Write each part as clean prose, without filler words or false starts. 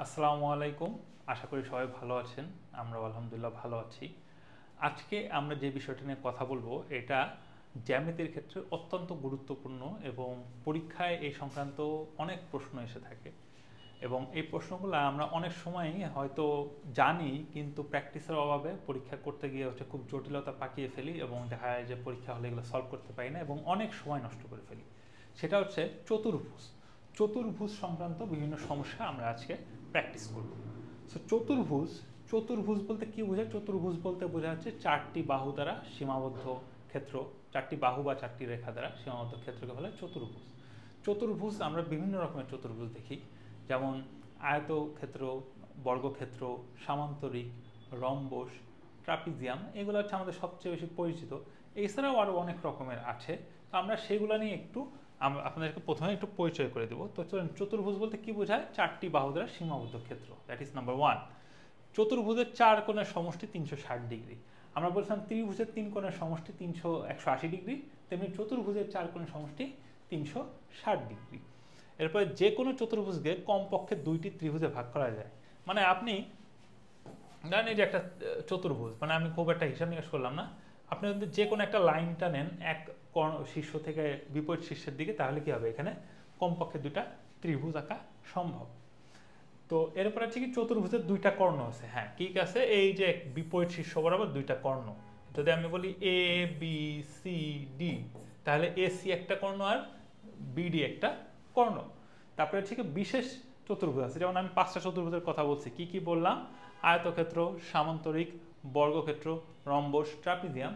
আসসালামু আলাইকুম, আশা করি সবাই ভালো আছেন। আমরাও আলহামদুলিল্লাহ ভালো আছি। আজকে আমরা যে বিষয়টা নিয়ে কথা বলবো এটা জ্যামিতির ক্ষেত্রে অত্যন্ত গুরুত্বপূর্ণ এবং পরীক্ষায় এই সংক্রান্ত অনেক প্রশ্ন এসে থাকে এবং এই প্রশ্নগুলো আমরা অনেক সময়ই হয়তো জানি, কিন্তু প্র্যাকটিসের অভাবে পরীক্ষা করতে গিয়ে খুব জটিলতা পাকিয়ে ফেলি এবং দেখা যায় যে পরীক্ষা হলে এগুলো সলভ করতে পারি না এবং অনেক সময় নষ্ট করে ফেলি। সেটা হচ্ছে চতুর্ভুজ। চতুর্ভুজ সংক্রান্ত বিভিন্ন সমস্যা আমরা আজকে প্র্যাকটিস করব। সো চতুর্ভুজ বলতে কি বোঝায়? চতুর্ভুজ বলতে বোঝা যাচ্ছে চারটি বাহু দ্বারা সীমাবদ্ধ ক্ষেত্র, চারটি বাহু বা চারটি রেখা দ্বারা সীমাবদ্ধ ক্ষেত্রকে বলে চতুর্ভুজ। চতুর্ভুজ আমরা বিভিন্ন রকমের চতুর্ভুজ দেখি, যেমন আয়তক্ষেত্র, বর্গক্ষেত্র, সামান্তরিক, রম্বস, ট্রাপিজিয়াম। এগুলো হচ্ছে আমাদের সবচেয়ে বেশি পরিচিত। এছাড়াও আরও অনেক রকমের আছে, তো আমরা সেগুলো নিয়ে একটু আপনাদেরকে প্রথমে একটু পরিচয় করে দেবো। তো চলুন, চতুর্ভুজ বলতে কি বোঝায়? চারটি বাহু দ্বারা সীমাবদ্ধ ক্ষেত্র, দ্যাট ইজ নাম্বার 1। চতুর্ভুজের চার কোণের সমষ্টি 360 ডিগ্রি। আমরা বলছিলাম ত্রিভুজের তিন কোণের সমষ্টি 180 ডিগ্রি, তেমনি চতুর্ভুজের চার কোণের সমষ্টি 360 ডিগ্রি। এরপরে যে কোনো চতুর্ভুজকে কমপক্ষে দুইটি ত্রিভুজে ভাগ করা যায়। মানে আপনি জানেন এই যে একটা চতুর্ভুজ, মানে আমি খুব একটা হিসাব নিকাশ করলাম না, আপনি যদি যে কোনো একটা লাইনটা নেন এক শীর্ষ থেকে বিপরীত শীর্ষের দিকে, তাহলে কি হবে? এখানে কমপক্ষে দুইটা ত্রিভুজ আঁকা সম্ভব। তো এরপর আছে কি, চতুর্ভুজের দুইটা কর্ণ আছে। হ্যাঁ, ঠিক আছে, এই যে বিপরীত শীর্ষ বরাবর দুইটা কর্ণ। যদি আমি বলি এ বি সি ডি, তাহলে এ সি একটা কর্ণ আর বিডি একটা কর্ণ। তারপরে হচ্ছে কি বিশেষ চতুর্ভুজ আছে, যেমন আমি 5টা চতুর্ভুজের কথা বলছি। কি কি বললাম? আয়তক্ষেত্র, সামান্তরিক, বর্গক্ষেত্র, রম্বস, ট্রাপিজিয়াম।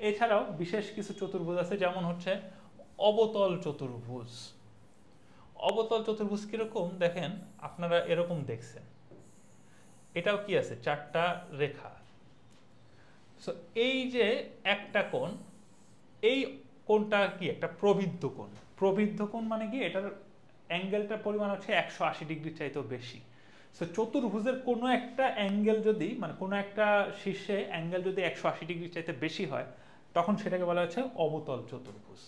এছাড়াও বিশেষ কিছু চতুর্ভুজ আছে, যেমন হচ্ছে অবতল চতুর্ভুজ। অবতল চতুর্ভুজ কিরকম দেখেন, আপনারা এরকম দেখছেন, এটাও কি আছে? চারটা রেখা। সো এই যে একটা কোণ, এই কোণটা কি? একটা প্রবৃদ্ধ কোণ। প্রবৃদ্ধ কোণ মানে কি? এটার অ্যাঙ্গেলটার পরিমাণ হচ্ছে 180 ডিগ্রির চাইতেও বেশি। সো চতুর্ভুজের কোনো একটা অ্যাঙ্গেল যদি, মানে কোনো একটা শীর্ষে অ্যাঙ্গেল যদি 180 ডিগ্রির চাইতে বেশি হয়, তখন সেটাকে বলা হচ্ছে অবতল চতুর্ভুজ।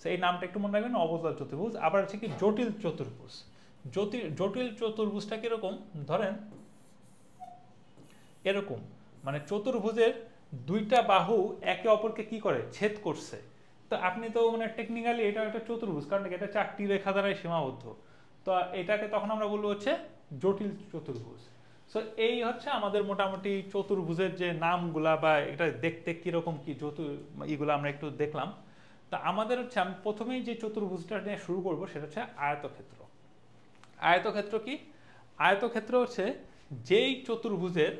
সো এই নামটা একটু মনে রাখবেন, অবতল চতুর্ভুজ। আবার হচ্ছে কি জটিল চতুর্ভুজ। জটিল চতুর্ভুজটা কিরকম? ধরেন এরকম, মানে চতুর্ভুজের দুইটা বাহু একে অপরকে কি করে? ছেদ করছে। তো আপনি তো মানে টেকনিক্যালি এটা একটা চতুর্ভুজ, কারণ এটা চারটি রেখা দ্বারাই সীমাবদ্ধ। তো এটাকে তখন আমরা বলবো হচ্ছে জটিল চতুর্ভুজ। সো এই হচ্ছে আমাদের মোটামুটি চতুর্ভুজের যে নামগুলা, বা এটা দেখতে কিরকম কি এগুলো আমরা একটু দেখলাম। তা আমাদের হচ্ছে, আমি প্রথমেই যে চতুর্ভুজটা নিয়ে শুরু করবো সেটা হচ্ছে আয়তক্ষেত্র। আয়তক্ষেত্র কি? আয়তক্ষেত্র হচ্ছে যেই চতুর্ভুজের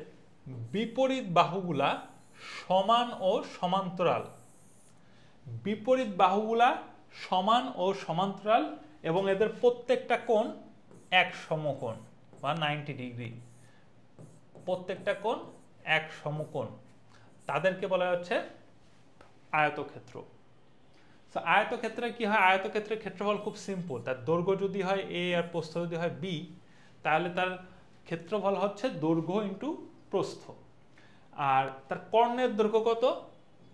বিপরীত বাহুগুলা সমান ও সমান্তরাল। বিপরীত বাহুগুলা সমান ও সমান্তরাল এবং এদের প্রত্যেকটা কোণ এক সমকোণ বা 90 ডিগ্রি। প্রত্যেকটা কোণ এক সমকোণ, তাদেরকে বলা হচ্ছে আয়তক্ষেত্র। তো আয়তক্ষেত্রে কি হয়? আয়তক্ষেত্রের ক্ষেত্রফল খুব সিম্পল। তার দৈর্ঘ্য যদি হয় এ আর প্রস্থ যদি হয় বি, তাহলে তার ক্ষেত্রফল হচ্ছে দৈর্ঘ্য ইন্টু প্রস্থ। আর তার কর্ণের দৈর্ঘ্য কত?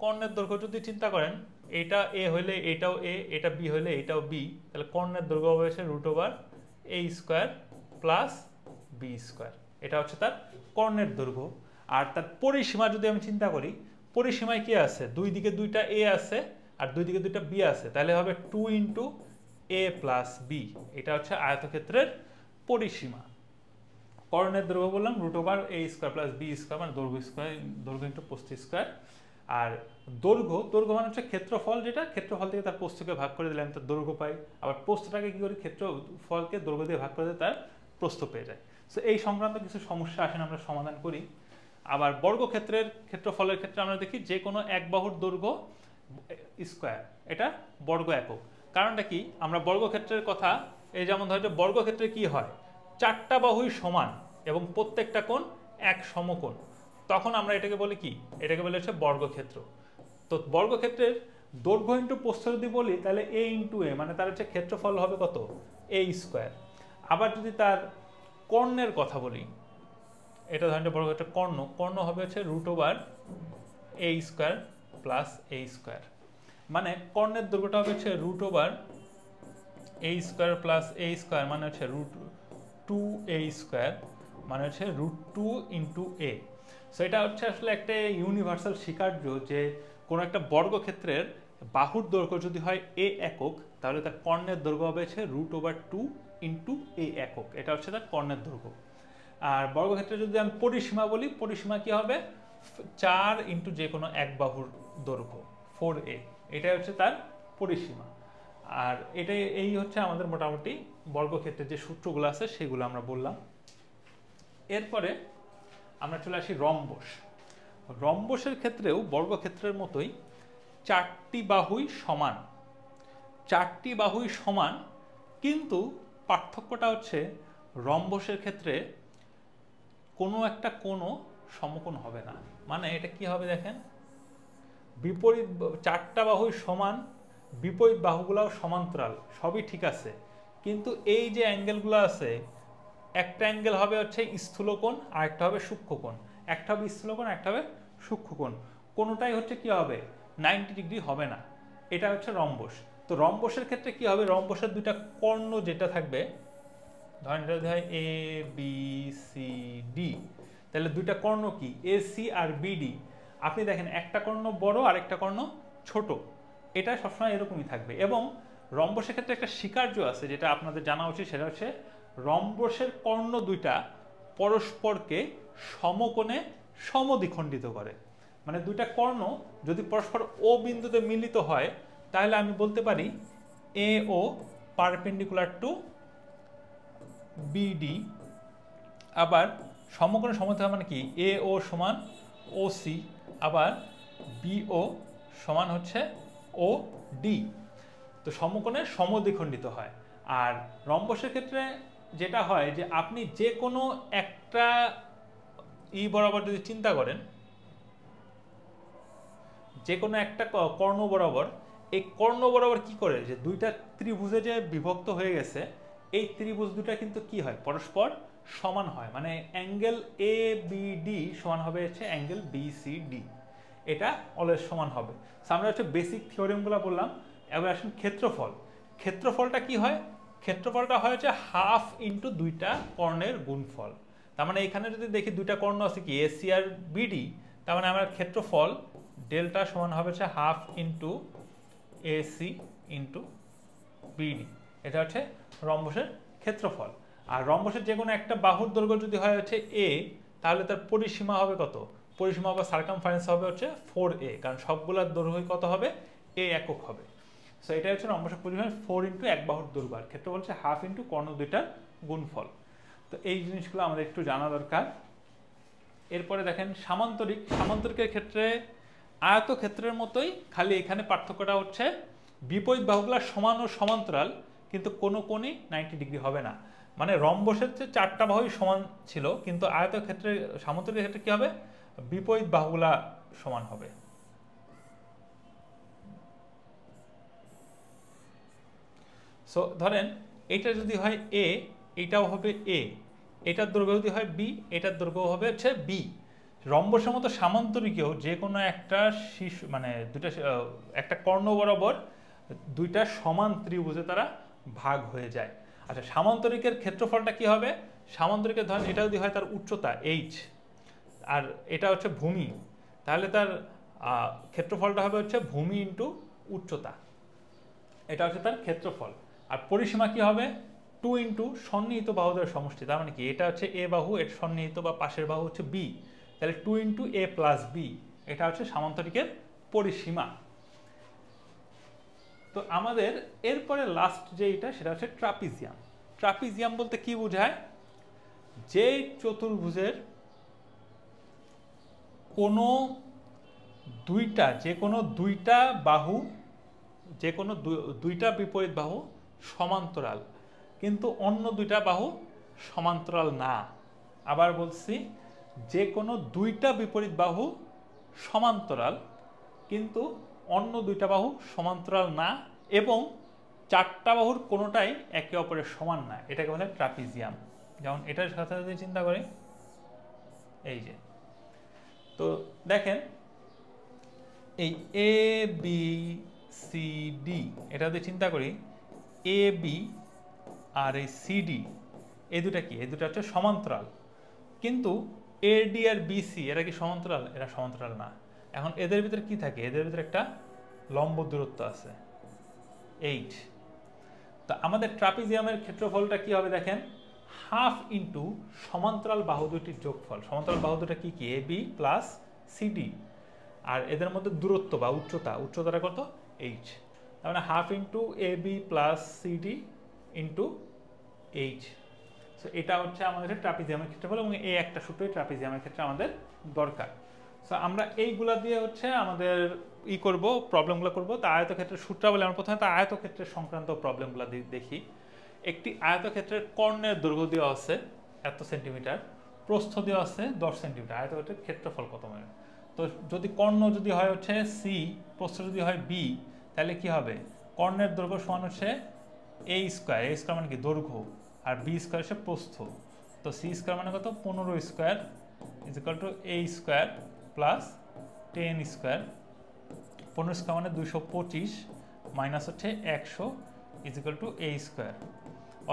কর্ণের দৈর্ঘ্য যদি চিন্তা করেন, এটা এ হলে এটাও এ, এটা বি হলে এটাও বি, তাহলে কর্ণের দৈর্ঘ্য হবে √a square plus B square. এটা হচ্ছে তার কর্ণের দৈর্ঘ্য। আর তার পরিসীমা যদি আমি চিন্তা করি, পরিসীমায় কি আছে? দুই দিকে দুইটা এ আছে আর দুই দিকে দুইটা বি আছে, তাহলে হবে 2 × a + b। এটা হচ্ছে আয়তক্ষেত্রের পরিসীমা। কর্ণের দৈর্ঘ্য বললাম √a square plus B square, মানে দৈর্ঘ্য ইন্টু প্রস্থ স্কোয়ার। আর দৈর্ঘ্য মানে হচ্ছে ক্ষেত্রফল, যেটা ক্ষেত্রফল থেকে তার প্রস্থকে ভাগ করে দিলে আমি তার দৈর্ঘ্য পাই। আবার প্রস্থটাকে কি করি? ক্ষেত্রফলকে দৈর্ঘ্য দিয়ে ভাগ করে দিলে তার প্রস্থ পেয়ে যায়। সো এই সংক্রান্ত কিছু সমস্যা আসেন আমরা সমাধান করি। আবার বর্গক্ষেত্রের ক্ষেত্রফলের ক্ষেত্রে আমরা দেখি যে কোনো এক বাহুর দৈর্ঘ্য স্কোয়ার, এটা বর্গ একক। কারণটা কি? আমরা বর্গক্ষেত্রের কথা, এই যেমন ধরো বর্গক্ষেত্রে কি হয়? চারটা বাহুই সমান এবং প্রত্যেকটা কোণ এক সমকোণ, তখন আমরা এটাকে বলি কি? এটাকে বলে হচ্ছে বর্গক্ষেত্র। তো বর্গক্ষেত্রের দৈর্ঘ্য ইন্টু প্রস্থ যদি বলি, তাহলে a × a, মানে তার হচ্ছে ক্ষেত্রফল হবে কত? a square. আবার যদি তার কর্ণের কথা বলি, এটা ধরেন বর্গক্ষেত্রের কর্ণ হবে হচ্ছে √a square plus a square. মানে কর্ণের দৈর্ঘ্যটা হবে হচ্ছে root over a square plus A square, মানে হচ্ছে রুট 2a স্কোয়ার, মানে হচ্ছে রুট 2 ইন্টু এ। সো এটা হচ্ছে আসলে একটা ইউনিভার্সাল স্বীকার্য যে কোনো একটা বর্গক্ষেত্রের বাহুর দৈর্ঘ্য যদি হয় এ একক, তাহলে তার কর্ণের দৈর্ঘ্য হবে হচ্ছে রুট ওভার 2 ইন্টু এ একক। এটা হচ্ছে তার কর্ণের দৈর্ঘ্য। আর বর্গক্ষেত্রে যদি আমি পরিসীমা বলি, পরিসীমা কি হবে 4 ইন্টু যে কোনো এক বাহুর দৈর্ঘ্য 4a, এটাই হচ্ছে তার পরিসীমা। আর এটাই এই হচ্ছে আমাদের মোটামুটি বর্গক্ষেত্রের যে সূত্রগুলো আছে সেগুলো আমরা বললাম। এরপরে আমরা চলে আসি রম্বস। রম্বসের ক্ষেত্রেও বর্গক্ষেত্রের মতোই চারটি বাহুই সমান, চারটি বাহুই সমান, কিন্তু পার্থক্যটা হচ্ছে রম্বসের ক্ষেত্রে কোনো একটা কোণও সমকোণ হবে না। মানে এটা কি হবে দেখেন, বিপরীত চারটা বাহুই সমান, বিপরীত বাহুগুলোও সমান্তরাল, সবই ঠিক আছে, কিন্তু এই যে অ্যাঙ্গেলগুলো আছে, একটা অ্যাঙ্গেল হবে হচ্ছে স্থূলকোণ আর একটা হবে সূক্ষ্মকোণ, একটা হবে স্থূলকোণ একটা হবে সূক্ষ্মকোণ, কোনোটাই হচ্ছে কি হবে 90 ডিগ্রি হবে না। এটা হচ্ছে রম্বস। তো রম্বসের ক্ষেত্রে কি হবে, রম্বসের দুইটা কর্ণ যেটা থাকবে, ধরেন এটা যদি হয় এ বি সি ডি, তাহলে দুইটা কর্ণ কি এ সি আর বিডি। আপনি দেখেন একটা কর্ণ বড় আর একটা কর্ণ ছোট, এটা সবসময় এরকমই থাকবে। এবং রম্বসের ক্ষেত্রে একটা স্বীকার্য আছে যেটা আপনাদের জানা উচিত, সেটা হচ্ছে রম্বসের কর্ণ দুইটা পরস্পরকে সমকোণে সমদ্বিখণ্ডিত করে। মানে দুইটা কর্ণ যদি পরস্পর ও বিন্দুতে মিলিত হয়, তাহলে আমি বলতে পারি এ ও পারপেন্ডিকুলার টু বিডি। আবার সমকোণে সমদ্বিখণ্ডিত হয় মানে কি, এ ও সমান ও সি, আবার বিও সমান হচ্ছে ও ডি। তো সমকোণে সমদ্বিখণ্ডিত হয়। আর রম্বসের ক্ষেত্রে যেটা হয় যে আপনি যে কোনো একটা বরাবর যদি চিন্তা করেন, যে কোনো একটা কর্ণ বরাবর, এই কর্ণ বরাবর কি করে যে দুইটা ত্রিভুজে যে বিভক্ত হয়ে গেছে, এই ত্রিভুজ দুটা কিন্তু কি হয় পরস্পর সমান হয়। মানে অ্যাঙ্গেল এ বি ডি সমান হবে হচ্ছে অ্যাঙ্গেল বি সি ডি, এটা অলওয়েজ সমান হবে। আমরা হচ্ছে বেসিক থিওরেমগুলো বললাম। এবার আসুন ক্ষেত্রফল। ক্ষেত্রফলটা কি হয়, ক্ষেত্রফলটা হয় হচ্ছে হাফ ইন্টু দুইটা কর্ণের গুণফল। তার মানে এখানে যদি দেখি দুইটা কর্ণ আছে কি এসি আর বিডি, তার মানে আমার ক্ষেত্রফল ডেল্টা সমান হবে হচ্ছে half into AC into BD. এটা হচ্ছে রম্বসের ক্ষেত্রফল। আর রম্বসের যে কোনো একটা বাহুর দৈর্ঘ্য যদি হয় হচ্ছে এ, তাহলে তার পরিসীমা হবে কত, পরিসীমা বা সার্কামফারেন্স হবে হচ্ছে 4a, কারণ সবগুলোর দৈর্ঘ্য কত হবে এ একক হবে। সো এটা হচ্ছে রম্বসের পরিসীমা 4 ইন্টু এক বাহুর দৈর্ঘ্য, আর ক্ষেত্রফল হচ্ছে হাফ ইন্টু কর্ণ দুইটার গুণফল। তো এই জিনিসগুলো আমাদের একটু জানা দরকার। এরপরে দেখেন সামান্তরিক। সামান্তরিকের ক্ষেত্রে আয়তক্ষেত্রের মতোই, খালি এখানে পার্থক্যটা হচ্ছে বিপরীত বাহুগুলো সমান ও সমান্তরাল, কিন্তু কোনো কোণই 90 ডিগ্রি হবে না। মানে রম্বসের যে চারটা বাহুই সমান ছিল, কিন্তু আয়তক্ষেত্রে সামান্তরিকের ক্ষেত্রে কি হবে, বিপরীত বাহুগুলা সমান হবে। সো ধরেন এটা যদি হয় এ, এটাও হবে এ, এটার দৈর্ঘ্য যদি হয় বি, এটার দৈর্ঘ্য হবে হচ্ছে বি। রম্বসের মতো সামান্তরিকেও যে কোনো একটা শীর্ষ মানে দুইটা একটা কর্ণ বরাবর দুইটা সমান ত্রিভুজে তারা ভাগ হয়ে যায়। আচ্ছা, সামান্তরিকের ক্ষেত্রফলটা কি হবে, সামান্তরিকের ধরেন এটা যদি হয় তার উচ্চতা এইচ, আর এটা হচ্ছে ভূমি, তাহলে তার ক্ষেত্রফলটা হবে হচ্ছে ভূমি ইন্টু উচ্চতা, এটা হচ্ছে তার ক্ষেত্রফল। আর পরিসীমা কি হবে 2 ইন্টু সন্নিহিত বাহুদের সমষ্টি। তার মানে কি, এটা হচ্ছে এ বাহু, এর সন্নিহিত বা পাশের বাহু হচ্ছে বি, তাহলে 2 ইন্টু এ প্লাস বি, এটা হচ্ছে সামান্তরিকের পরিসীমা। তো আমাদের এরপরে লাস্ট যেটা সেটা হচ্ছে ট্রাপিজিয়াম। ট্রাপিজিয়াম বলতে কি বোঝায়, যে চতুর্ভুজের কোনো দুইটা, যে কোনো দুইটা বাহু, যে কোনো দুইটা বিপরীত বাহু সমান্তরাল, কিন্তু অন্য দুইটা বাহু সমান্তরাল না। আবার বলছি, যে কোনো দুইটা বিপরীত বাহু সমান্তরাল, কিন্তু অন্য দুইটা বাহু সমান্তরাল না, এবং চারটা বাহুর কোনোটাই একে অপরের সমান না, এটাকে বলে ট্রাপিজিয়াম। যেমন এটার সাথে যদি চিন্তা করি, এই যে, তো দেখেন এই এ বি সিডি, এটা যদি চিন্তা করি এ বি আর এই সিডি, এই দুটা কি, এই দুটা হচ্ছে সমান্তরাল, কিন্তু এডি আর বিসি এরা কি সমান্তরাল? এরা সমান্তরাল না। এখন এদের ভিতরে কি থাকে? এদের ভিতরে একটা লম্ব দূরত্ব আছে 8। তো আমাদের ট্রাপিজিয়ামের ক্ষেত্রফলটা কি হবে দেখেন, হাফ ইন্টু সমান্তরাল বাহু দুটির যোগফল। সমান্তরাল বাহু দুটা কি কি? এ বি প্লাস সিডি, আর এদের মধ্যে দূরত্ব বা উচ্চতাটা কত? 8। তার মানে half into A B plus C D into 8। So এটা হচ্ছে আমাদের ট্রাপিজিয়ামের ক্ষেত্রফল, এবং এই একটা সূত্রই ট্রাপিজিয়ামের ক্ষেত্রে আমাদের দরকার। সো আমরা এইগুলা দিয়ে হচ্ছে আমাদের করব, প্রবলেমগুলো করব। তা আয়তক্ষেত্রের সূত্রাবলী আমরা প্রথমে আয়তক্ষেত্রের সংক্রান্ত প্রবলেমগুলো দেখি। একটি আয়তক্ষেত্রের কর্ণের দৈর্ঘ্য দেওয়া আছে এত সেন্টিমিটার, প্রস্থ দেওয়া আছে 10 সেন্টিমিটার, আয়তক্ষেত্রের ক্ষেত্রফল কত মানে? তো যদি কর্ণ যদি হয় হচ্ছে সি, প্রস্থ যদি হয় বি, তাহলে কি হবে? কর্ণের দৈর্ঘ্য সমান হচ্ছে এ স্কোয়ার, এ স্কোয়ার মানে কি? দৈর্ঘ্য, আর বি স্কোয়ার হচ্ছে প্রস্থ। তো সি স্কোয়ার মানে কত? 15 square is equal two A square plus 10 square. 15 square মানে 225 মাইনাস হচ্ছে 100 is equal two A square.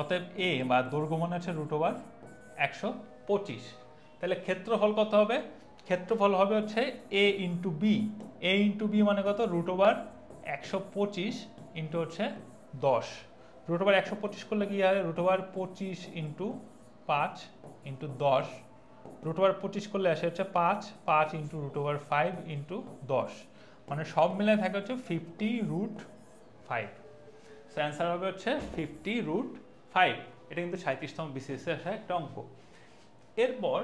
অতএব এ বা দৈর্ঘ্য মানে হচ্ছে √125। তাহলে ক্ষেত্রফল কত হবে? ক্ষেত্রফল হবে হচ্ছে এ ইন্টু বি। এ ইন্টু বি মানে কত? √125 ইন্টু হচ্ছে 10। √125 করলে কি হয়? √25 ইন্টু 5 ইন্টু 10। √25 করলে আসে হচ্ছে 5 ইন্টু √5 ইন্টু 10, মানে সব মিলে থাকে হচ্ছে 50√5। সো অ্যান্সার হবে হচ্ছে 50√5। এটা কিন্তু 37তম বিসিএসে আসা একটা অঙ্ক। এরপর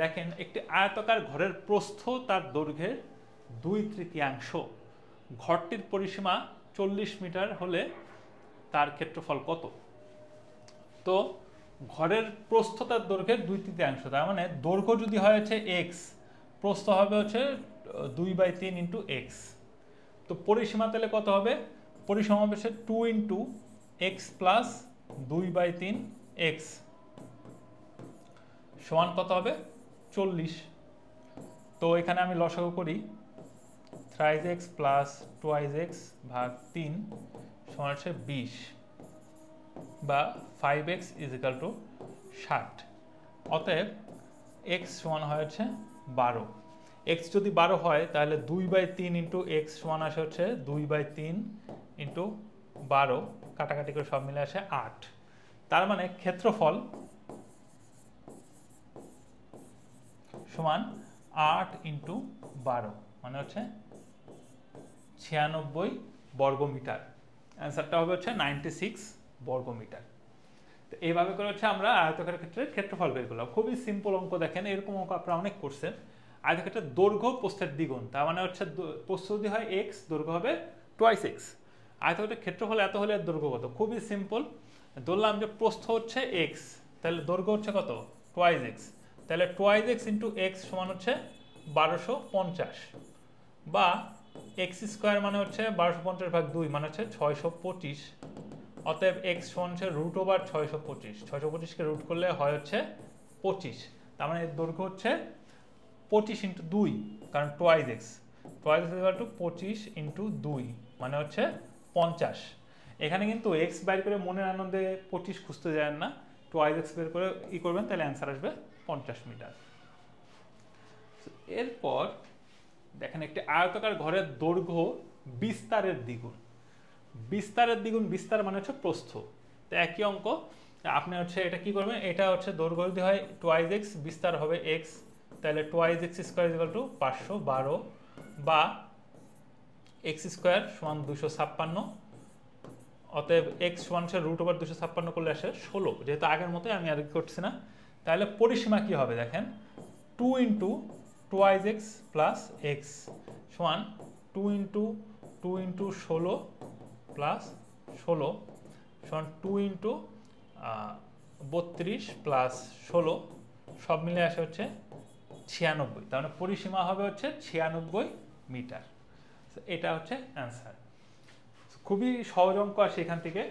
দেখেন, একটি আয়তাকার ঘরের প্রস্থ তার দৈর্ঘ্যের 2/3। ঘরটির পরিসীমা 40 মিটার হলে তার ক্ষেত্রফল কত? তো ঘরের প্রস্থ তার দৈর্ঘ্যের 2/3, তার মানে দৈর্ঘ্য যদি হয় হচ্ছে এক্স, প্রস্থ হবে হচ্ছে 2/3 ইন্টু এক্স। তো পরিসীমা তাহলে কত হবে? পরিসীমা হবে হচ্ছে 2 ইন্টু এক্স প্লাস 2/3 এক্স সমান কত হবে? 40। তো এখানে আমি লসাগু করি, থ্রাইজ এক্স প্লাস টুয়াইজ এক্স ভাগ 3 সমান হচ্ছে 20, বা 5x ইজ ইকাল টু 60। অতএব এক্স সমান হয় হচ্ছে 12। এক্স যদি 12 হয় তাহলে 2/3 ইন্টু এক্স সমান আসে হচ্ছে 2/3 ইন্টু 12, কাটাকাটি করে সব মিলে আসে 8। তার মানে ক্ষেত্রফল সমান 8 ইন্টু 12, মানে হচ্ছে 96 বর্গমিটার। অ্যান্সারটা হবে হচ্ছে 96 বর্গমিটার। তো এইভাবে করে হচ্ছে আমরা আয়তক্ষেত্রের ক্ষেত্রে ক্ষেত্রফল বের করলাম। খুবই সিম্পল অঙ্ক। দেখেন, এরকম অঙ্ক আপনারা অনেক করছেন। আয়তক্ষেত্রের দৈর্ঘ্য প্রস্থের দ্বিগুণ, তার মানে হচ্ছে প্রস্থ যদি হয় এক্স, দৈর্ঘ্য হবে টুয়াইস এক্স। আয়তক্ষেত্রের ক্ষেত্রফল এত হলে দৈর্ঘ্য কত? খুবই সিম্পল। ধরলাম যে প্রস্থ হচ্ছে এক্স, তাহলে দৈর্ঘ্য হচ্ছে কত? Twice x. তাহলে টুয়াইস এক্স ইন্টু এক্স সমান হচ্ছে 1250, বা এক্স স্কোয়ার মানে হচ্ছে 1250 ভাগ 2 মানে হচ্ছে 625। অতএব এক্স সমান হচ্ছে √625। 625কে রুট করলে হয় হচ্ছে 25। তার মানে এর দৈর্ঘ্য হচ্ছে 25 ইন্টু 2, কারণ twice x. Twice x equal to 25 into 2 মানে হচ্ছে 50। এখানে কিন্তু এক্স বাইর করে মনের আনন্দে 25 খুঁজতে যায় না, টুয়াইস এক্স বের করে করবেন, তাহলে অ্যান্সার আসবে 50 মিটার। এরপর দেখেন, একটি আয়তাকার ঘরের দৈর্ঘ্য বিস্তারের দ্বিগুণ। বিস্তারের দ্বিগুণ, বিস্তার মানে হচ্ছে প্রস্থ। তো একই অঙ্ক, আপনি হচ্ছে এটা কি করবেন? এটা হচ্ছে দৈর্ঘ্য যদি হয় টুয়াইস এক্স, বিস্তার হবে এক্স, তাহলে twice x square equal to 512, বা এক্স স্কোয়ার সমান 256। অতএব এক্স সমান হচ্ছে √256 করলে আসে 16। যেহেতু আগের মতোই, আমি আর করছি না। তাহলে পরিসীমা কি হবে? দেখেন, 2 into twice x plus x সমান 2 ইন্টু 16 প্লাস 16 সমান 2 ইন্টু 32 প্লাস 16, সব মিলে আসে হচ্ছে 96। তার মানে পরিসীমা হবে হচ্ছে 96 মিটার। এটা হচ্ছে অ্যান্সার। খুবই সহজ অঙ্ক আসে এখান থেকে।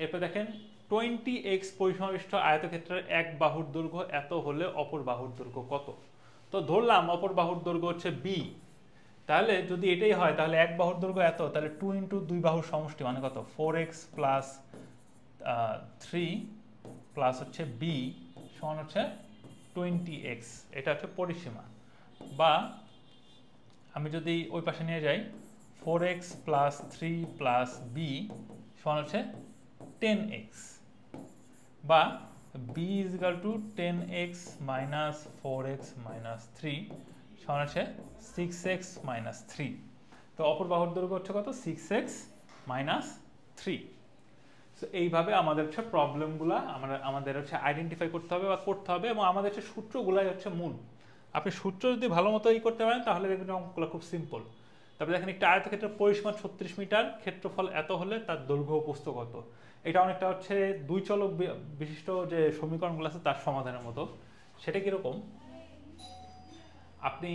এরপর দেখেন, 20x পরিসীমাবিষ্ট আয়তক্ষেত্রের এক বাহুর দৈর্ঘ্য এত হলে অপর বাহুর দৈর্ঘ্য কত? তো ধরলাম অপর বাহুর দৈর্ঘ্য হচ্ছে বি, তাহলে যদি এটাই হয় তাহলে এক বাহুর দৈর্ঘ্য এত, তাহলে 2 ইন্টু 2 বাহুর সমষ্টি মানে কত 4x প্লাস 3 প্লাস হচ্ছে b সমান হচ্ছে 20x। এটা হচ্ছে পরিসীমা। বা আমি যদি ওই পাশে নিয়ে যাই 4x প্লাস 3 প্লাস b সমান হচ্ছে 10x, বা b is equal two 10x minus 4x minus 3 সমান হচ্ছে 6x মাইনাস 3। তো অপর বাহুর দৈর্ঘ্য হচ্ছে কত 6x মাইনাস 3। সো এইভাবে আমাদের হচ্ছে প্রবলেমগুলো আমাদের হচ্ছে আইডেন্টিফাই করতে হবে বা করতে হবে, এবং আমাদের হচ্ছে সূত্রগুলাই হচ্ছে মূল। আপনি সূত্র যদি ভালো মতো করতে পারেন তাহলে দেখবেন অঙ্কগুলো খুব সিম্পল। তারপরে দেখেন একটা আয়তক্ষেত্রের পরিসীমা 36 মিটার, ক্ষেত্রফল এত হলে তার দৈর্ঘ্য প্রস্থ কত। এটা অনেকটা হচ্ছে দুই চলক বিশিষ্ট যে সমীকরণগুলো আছে তার সমাধানের মতো। সেটা কিরকম, আপনি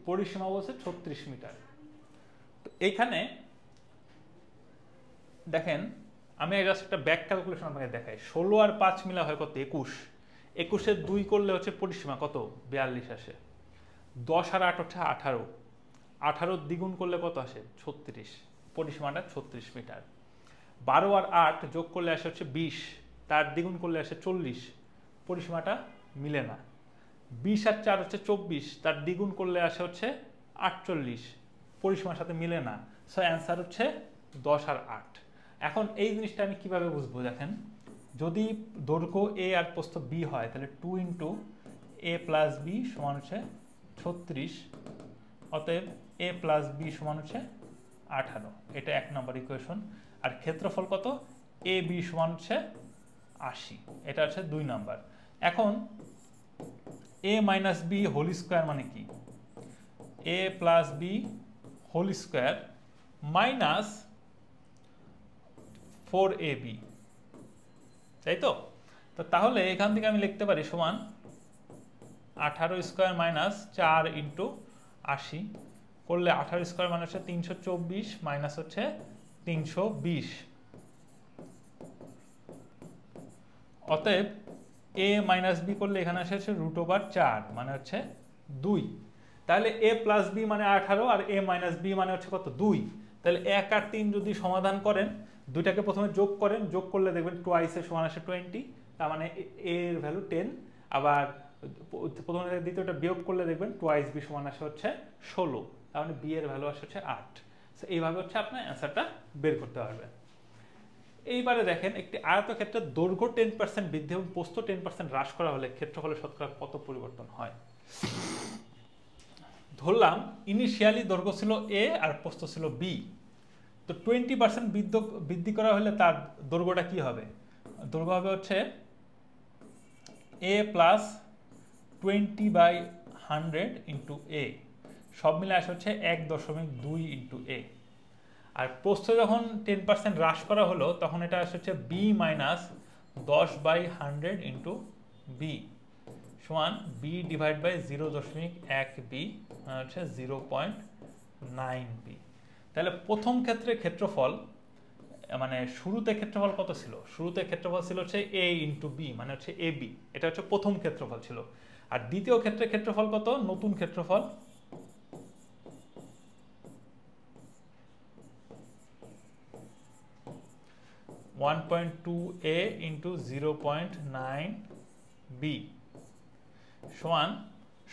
পরিসীমা বলছে 36 মিটার, তো এইখানে দেখেন আমি জাস্ট একটা ব্যাক ক্যালকুলেশন আপনাকে দেখাই। 16 আর 5 মিলা হয় কত 21, 21-এর 2 করলে হচ্ছে পরিসীমা কত 42 আসে। 10 আর 8 হচ্ছে 18, 18 দ্বিগুণ করলে কত আসে 36, পরিসীমাটা 36 মিটার। 12 আর 8 যোগ করলে আসে হচ্ছে 20, তার দ্বিগুণ করলে আসে 40, পরিসীমাটা মিলে না। 20 আর 4 হচ্ছে 24, তার দ্বিগুণ করলে আসে হচ্ছে 48, পরিসীমার সাথে মিলে না। সো অ্যান্সার হচ্ছে 10 আর 8। এখন এই জিনিসটা আমি কিভাবে বুঝবো, দেখেন যদি দৈর্ঘ্য a আর প্রস্থ b হয় তাহলে 2 ইন্টু a প্লাস b সমান হচ্ছে 36, অতএব a প্লাস b সমান হচ্ছে 18। এটা 1 নম্বর ইকুয়েশন। আর ক্ষেত্রফল কত a b সমান হচ্ছে 80, এটা হচ্ছে 2 নম্বর। এখন a minus b whole square মানে কি, a plus b whole square minus 4ab, তাই তো। তাহলে এখান থেকে আমি লিখতে পারি সমান 18 স্কোয়ার মাইনাস 4 ইন্টু 80 করলে 18 স্কোয়ার মানে হচ্ছে 324 মাইনাস হচ্ছে 320। অতএব a মাইনাস b করলে এখানে আসে হচ্ছে √4 মানে হচ্ছে 2। তাহলে a প্লাস b মানে 18 আর a মাইনাস b মানে হচ্ছে কত 2। তাহলে 1 আর 3 যদি সমাধান করেন, দুইটাকে প্রথমে যোগ করেন, যোগ করলে দেখবেন টুয়াইস এর সমান আসে 20, তার মানে a এর ভ্যালু 10। আবার প্রথমে দ্বিতীয়টা বিয়োগ করলে দেখবেন টুয়াইস b সমান আসে হচ্ছে 16, তার মানে b এর ভ্যালু আসে হচ্ছে 8। সো এইভাবে হচ্ছে আপনার অ্যান্সারটা বের করতে পারবেন। এইবারে দেখেন একটি আয়তক্ষেত্রের দৈর্ঘ্য 10% বৃদ্ধি এবং প্রস্থ 10% হ্রাস করা হলে ক্ষেত্রফলের শতকরা কত পরিবর্তন হয়। ধরলাম ইনিশিয়ালি দৈর্ঘ্য ছিল a আর প্রস্থ ছিল b, তো 20% বৃদ্ধি করা হলে তার দৈর্ঘ্যটা কি হবে, দৈর্ঘ্য হবে হচ্ছে a প্লাস 20/100 ইন্টু a, সব মিলে আসে হচ্ছে 1.2 ইন্টু a। আর প্রস্থ যখন 10% হ্রাস করা হলো তখন এটা আসে হচ্ছে b মাইনাস 10/100 ইন্টু b সমান b ডিভাইড বাই 0.1b হচ্ছে 0.9b। তাহলে প্রথম ক্ষেত্রে ক্ষেত্রফল মানে শুরুতে ক্ষেত্রফল কত ছিল, শুরুতে ক্ষেত্রফল ছিল হচ্ছে a ইন্টু b মানে হচ্ছে ab, এটা হচ্ছে প্রথম ক্ষেত্রফল ছিল। আর দ্বিতীয় ক্ষেত্রে ক্ষেত্রফল কত, নতুন ক্ষেত্রফল 1.2a ইন্টু 0.9b সমান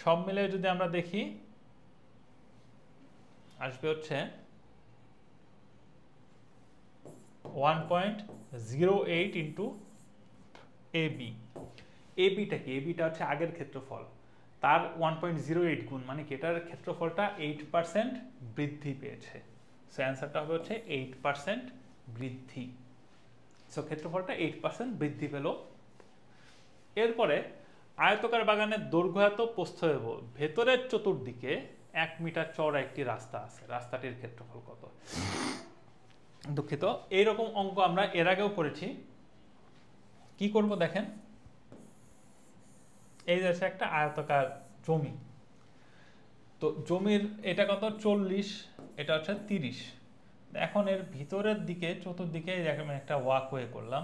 সব মিলে যদি আমরা দেখি আসবে হচ্ছে 1.08 ইন্টু ab। abটা কি, abটা হচ্ছে আগের ক্ষেত্রফল, তার 1.08 গুণ মানে কি এটার ক্ষেত্রফলটা 8% বৃদ্ধি পেয়েছে। সো অ্যান্সারটা হবে হচ্ছে 8% বৃদ্ধি। সো ক্ষেত্রফলটা 8% বৃদ্ধি পেল। এরপরে আয়তকার বাগানের দৈর্ঘ্য এত প্রস্থ এত, ভেতরের চতুর্দিকে 1 মিটার চওড়া একটি রাস্তা আছে, রাস্তাটির ক্ষেত্রফল কত। দুঃখিত, এইরকম অঙ্ক আমরা এর আগেও করেছি। কি করব দেখেন, এই যে একটা আয়তকার জমি, তো জমির এটা কত 40, এটা হচ্ছে 30। এখন এর ভিতরের দিকে চতুর্দিকে আমি একটা ওয়াকওয়ে করলাম।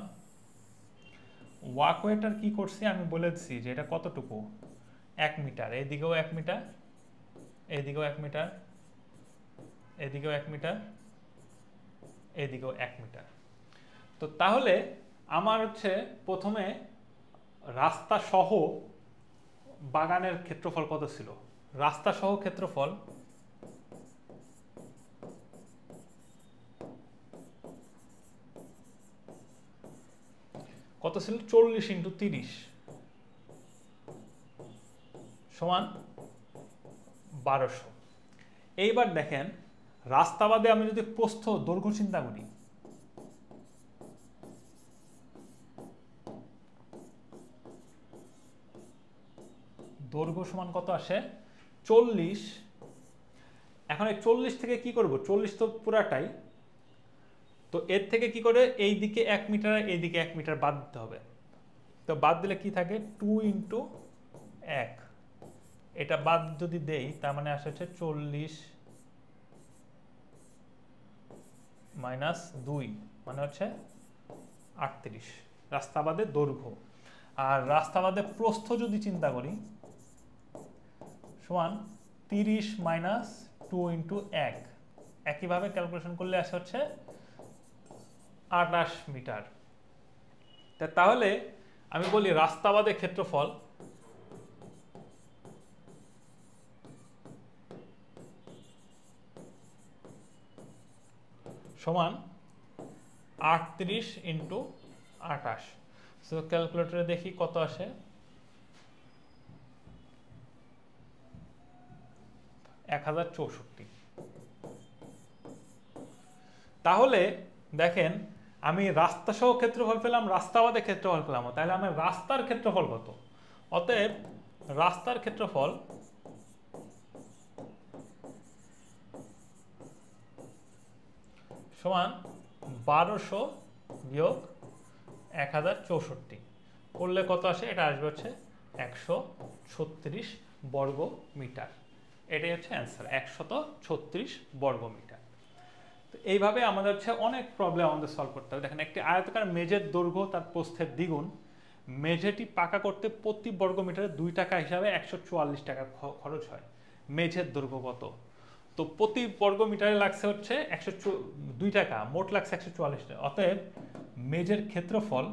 ওয়াকওয়েটার কি করছি আমি বলে দিচ্ছি যে এটা কতটুকু 1 মিটার, এইদিকেও 1 মিটার এদিকেও 1 মিটার, এদিকেও 1 মিটার, এদিকেও 1 মিটার। তো তাহলে আমার হচ্ছে প্রথমে রাস্তা সহ বাগানের ক্ষেত্রফল কত ছিল? রাস্তা সহ ক্ষেত্রফল কত ছিল? 40 × 30 সমান 1200। এইবার দেখেন রাস্তা বাদে আমি যদি প্রস্থ দৈর্ঘ্য চিন্তা করি, দৈর্ঘ্য সমান কত আসে? 40। এখন এই 40 থেকে কি করব? 40 তো পুরাটাই, তো এর থেকে কি করে এই দিকে 1 মিটার, এই দিকে 1 মিটার বাদ দিতে হবে। তো বাদ দিলে কি থাকে? 2 × 1, এটা বাদ যদি দেই তার মানে আসে হচ্ছে 40 - 2 মানে হচ্ছে 38 রাস্তা বাদে দৈর্ঘ্য। আর রাস্তা বাদে প্রস্থ যদি চিন্তা করি সমান 30 - 2 × 1, একইভাবে ক্যালকুলেশন করলে আসে হচ্ছে 28 মিটার। তাহলে আমি বলি রাস্তা বাদে ক্ষেত্রফল সমান 38 × 28। সো ক্যালকুলেটরে দেখি কত আসে। 1064। তাহলে দেখেন আমি রাস্তা সহ ক্ষেত্রফল পেলাম, রাস্তা বাদে ক্ষেত্রফল পেলাম, তাহলে আমার রাস্তার ক্ষেত্রফল কত? অতএব রাস্তার ক্ষেত্রফল সমান 1200 বিয়োগ 1064 করলে কত আসে? এটা আসবে হচ্ছে 136 বর্গ মিটার। এটাই হচ্ছে অ্যান্সার, 136 বর্গ মিটার। তো এইভাবে আমাদের হচ্ছে অনেক প্রবলেম আমাদের সলভ করতে হবে। দেখেন একটি আয়তাকার মেঝের দৈর্ঘ্য তার প্রস্থের দ্বিগুণ, মেঝেটি পাকা করতে প্রতি বর্গ মিটারে 2 টাকা হিসাবে 144 টাকা খরচ হয়। মেঝের দৈর্ঘ্য কত? তো প্রতি বর্গ মিটারে লাগছে হচ্ছে 102 টাকা, মোট লাগছে 144 টাকা। অতএব মেঝের ক্ষেত্রফল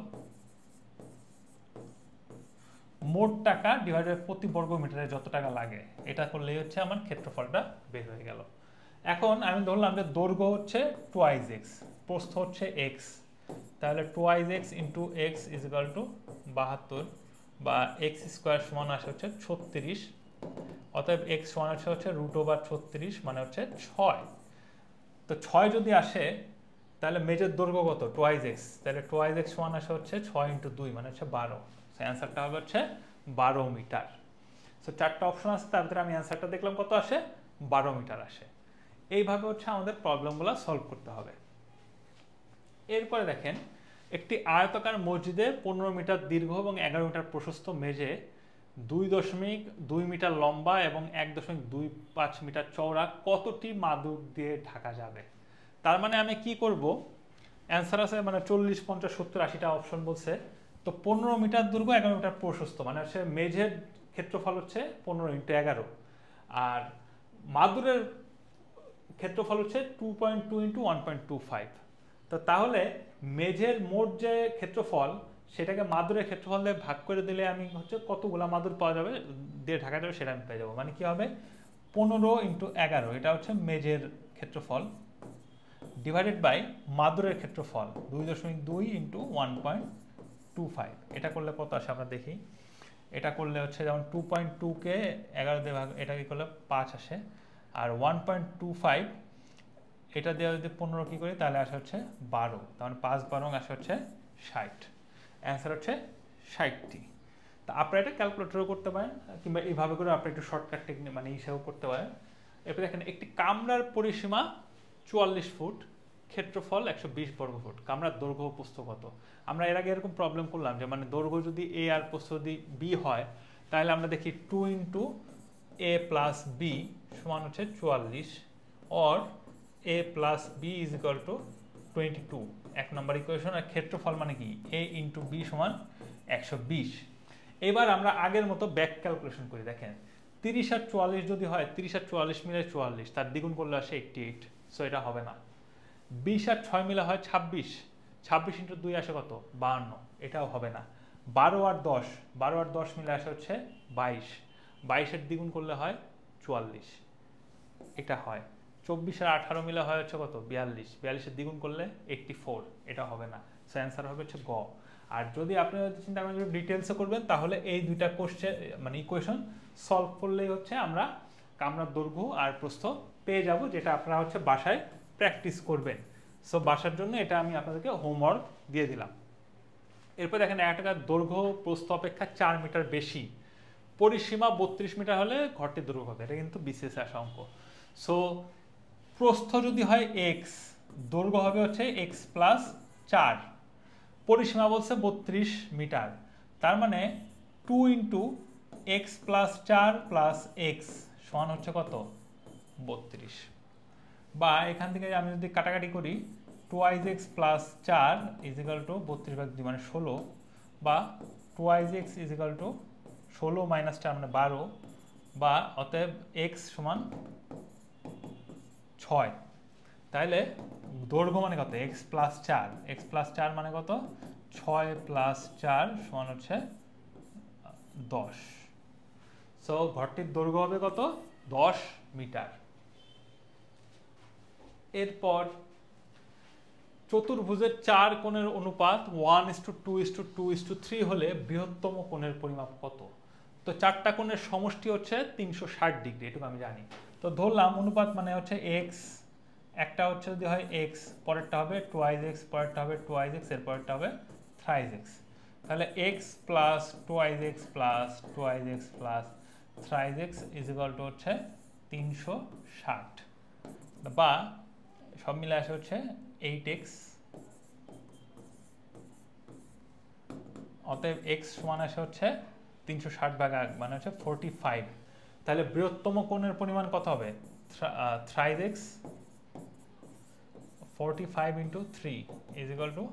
মোট টাকা ডিভাইডেড প্রতি বর্গ মিটারে যত টাকা লাগে, এটা করলেই হচ্ছে আমার ক্ষেত্রফলটা বের হয়ে গেল। এখন আমি ধরলাম যে দৈর্ঘ্য হচ্ছে 2x, প্রস্থ হচ্ছে x, তাহলে 2x × x = 72 বা x² সমান আসে হচ্ছে 36। অতএব x সমান হচ্ছে √36 মানে হচ্ছে 6। তো 6 যদি আসে তাহলে মেঝের দৈর্ঘ্য কত? 2x, তাহলে 2x সমান আসে হচ্ছে 6 × 2 মানে হচ্ছে 12। সো অ্যান্সারটা হবে হচ্ছে 12 মিটার। সো 4টা অপশন আছে, তার ভিতরে আমি অ্যান্সারটা দেখলাম কত আসে? 12 মিটার আসে। এইভাবে হচ্ছে আমাদের প্রবলেমগুলো সলভ করতে হবে। এরপরে দেখেন একটি আয়তাকার মসজিদে 15 মিটার দীর্ঘ এবং 11 মিটার প্রশস্ত মেঝে 2.2 মিটার লম্বা এবং 1.25 মিটার চওড়া কতটি মাদুর দিয়ে ঢাকা যাবে? তার মানে আমি কি করব? অ্যান্সার আছে মানে 40, 50, 70, 80টা অপশন বলছে। তো 15 মিটার দৈর্ঘ্য, 11 মিটার প্রশস্ত মানে হচ্ছে মেঝের ক্ষেত্রফল হচ্ছে 15 × 11, আর মাদুরের ক্ষেত্রফল হচ্ছে 2.2 × 1.25। তো তাহলে মেঝের মোট যে ক্ষেত্রফল সেটাকে মাদুরের ক্ষেত্রফল দিয়ে ভাগ করে দিলে আমি হচ্ছে কতগুলা মাদুর পাওয়া যাবে দিয়ে ঢাকা যাবে সেটা আমি পেয়ে যাবো। মানে কি হবে? 15 × 11, এটা হচ্ছে মেঝের ক্ষেত্রফল, ডিভাইডেড বাই মাদুরের ক্ষেত্রফল 2.2 × 1.25। এটা করলে কত আসে আমরা দেখি। এটা করলে হচ্ছে যেমন 2.2 কে 11 দিয়ে ভাগ, এটা কি করলে 5 আসে, আর 1.25 এটা দিয়ে যদি 15 কি করি তাহলে আসে হচ্ছে 12, তার মানে 5 12 আসে হচ্ছে 60। অ্যান্সার হচ্ছে 60টি। তা আপনারা এটা ক্যালকুলেটরও করতে পারেন কিংবা এইভাবে করে আপনি একটু শর্টকাট টেকনিক মানে হিসাবও করতে পারেন। এরপর দেখেন একটি কামরার পরিসীমা 44 ফুট, ক্ষেত্রফল 120 বর্গ ফুট, কামরার দৈর্ঘ্য প্রস্থ কত? আমরা এর আগে এরকম প্রবলেম করলাম যে মানে দৈর্ঘ্য যদি a আর প্রস্থ যদি b হয় তাহলে আমরা দেখি 2 × a + b সমান হচ্ছে 44, or a + b = 22, 1 number equation. আর ক্ষেত্রফল মানে কি? a × b সমান 120। এবার আমরা আগের মতো ব্যাক ক্যালকুলেশন করি। দেখেন 30 আর 44 যদি হয়, 30 আর 44 মিলে 44, তার দ্বিগুণ করলে আসে 88, সো এটা হবে না। 20 আর 6 মিলে হয় 26, 26 ইন্টু 2 আসে কত? 52, এটাও হবে না। 12 আর 10, 12 আর 10 মিলে আসে হচ্ছে 22, 22 এর দ্বিগুণ করলে হয় 44, এটা হয়। 24 আর 18 মিলে হয় হচ্ছে কত? 42, 42 এর দ্বিগুণ করলে 84, এটা হবে না। সো অ্যান্সার হবে হচ্ছে গ। আর যদি আপনি চিন্তা করেন ডিটেলসে করবেন, তাহলে এই দুইটা কোশ্চেন মানে ইকুয়েশন সলভ করলেই হচ্ছে আমরা কামরার দৈর্ঘ্য আর প্রস্থ পেয়ে যাব, যেটা আপনারা হচ্ছে বাসায় প্র্যাকটিস করবেন। সো বাসার জন্য এটা আমি আপনাদেরকে হোমওয়ার্ক দিয়ে দিলাম। এরপর দেখেন, একটা দৈর্ঘ্য প্রস্থ অপেক্ষা 4 মিটার বেশি, পরিসীমা 32 মিটার হলে ঘরটির দৈর্ঘ্য হবে। এটা কিন্তু বিসিএস আসা অঙ্ক। সো প্রস্থ যদি হয় এক্স, দৈর্ঘ্য হবে হচ্ছে এক্স প্লাস 4, পরিসীমা বলছে 32 মিটার, তার মানে 2 into x plus 4 plus x সমান হচ্ছে কত? 32। বা এখান থেকে আমি যদি কাটাকাটি করি, 2x plus 4 is equal two 32/2 মানে 16, বা 2x is equal two 16 minus 4 মানে 12, বা অতএব x সমান 6। তাহলে দৈর্ঘ্য মানে কত? x প্লাস 4, x প্লাস 4 মানে কত? 6 প্লাস 4 সমান হচ্ছে 10। সো ঘরটির দৈর্ঘ্য হবে কত? 10 মিটার। এরপর চতুর্ভুজের 4 কোণের অনুপাত 1:2:2:3 হলে বৃহত্তম কোণের পরিমাপ কত? তো 4টা কোণের সমষ্টি হচ্ছে 360 ডিগ্রি, এটুকু আমি জানি। তো ধরলাম অনুপাত মানে হচ্ছে x, একটা হচ্ছে যদি হয় x, পরেরটা হবে 2x, পরেরটা হবে 2x, এর পরেরটা হবে 3x। তাহলে x plus 2x plus 2x plus 3x is equal two হচ্ছে 360, বা সব মিলে আসে হচ্ছে 8x। অতএব x সমান আসে হচ্ছে 360/8 মানে হচ্ছে 45। তাহলে বৃহত্তম কোণের পরিমাণ কত হবে? 3x 45 into 3 is equal two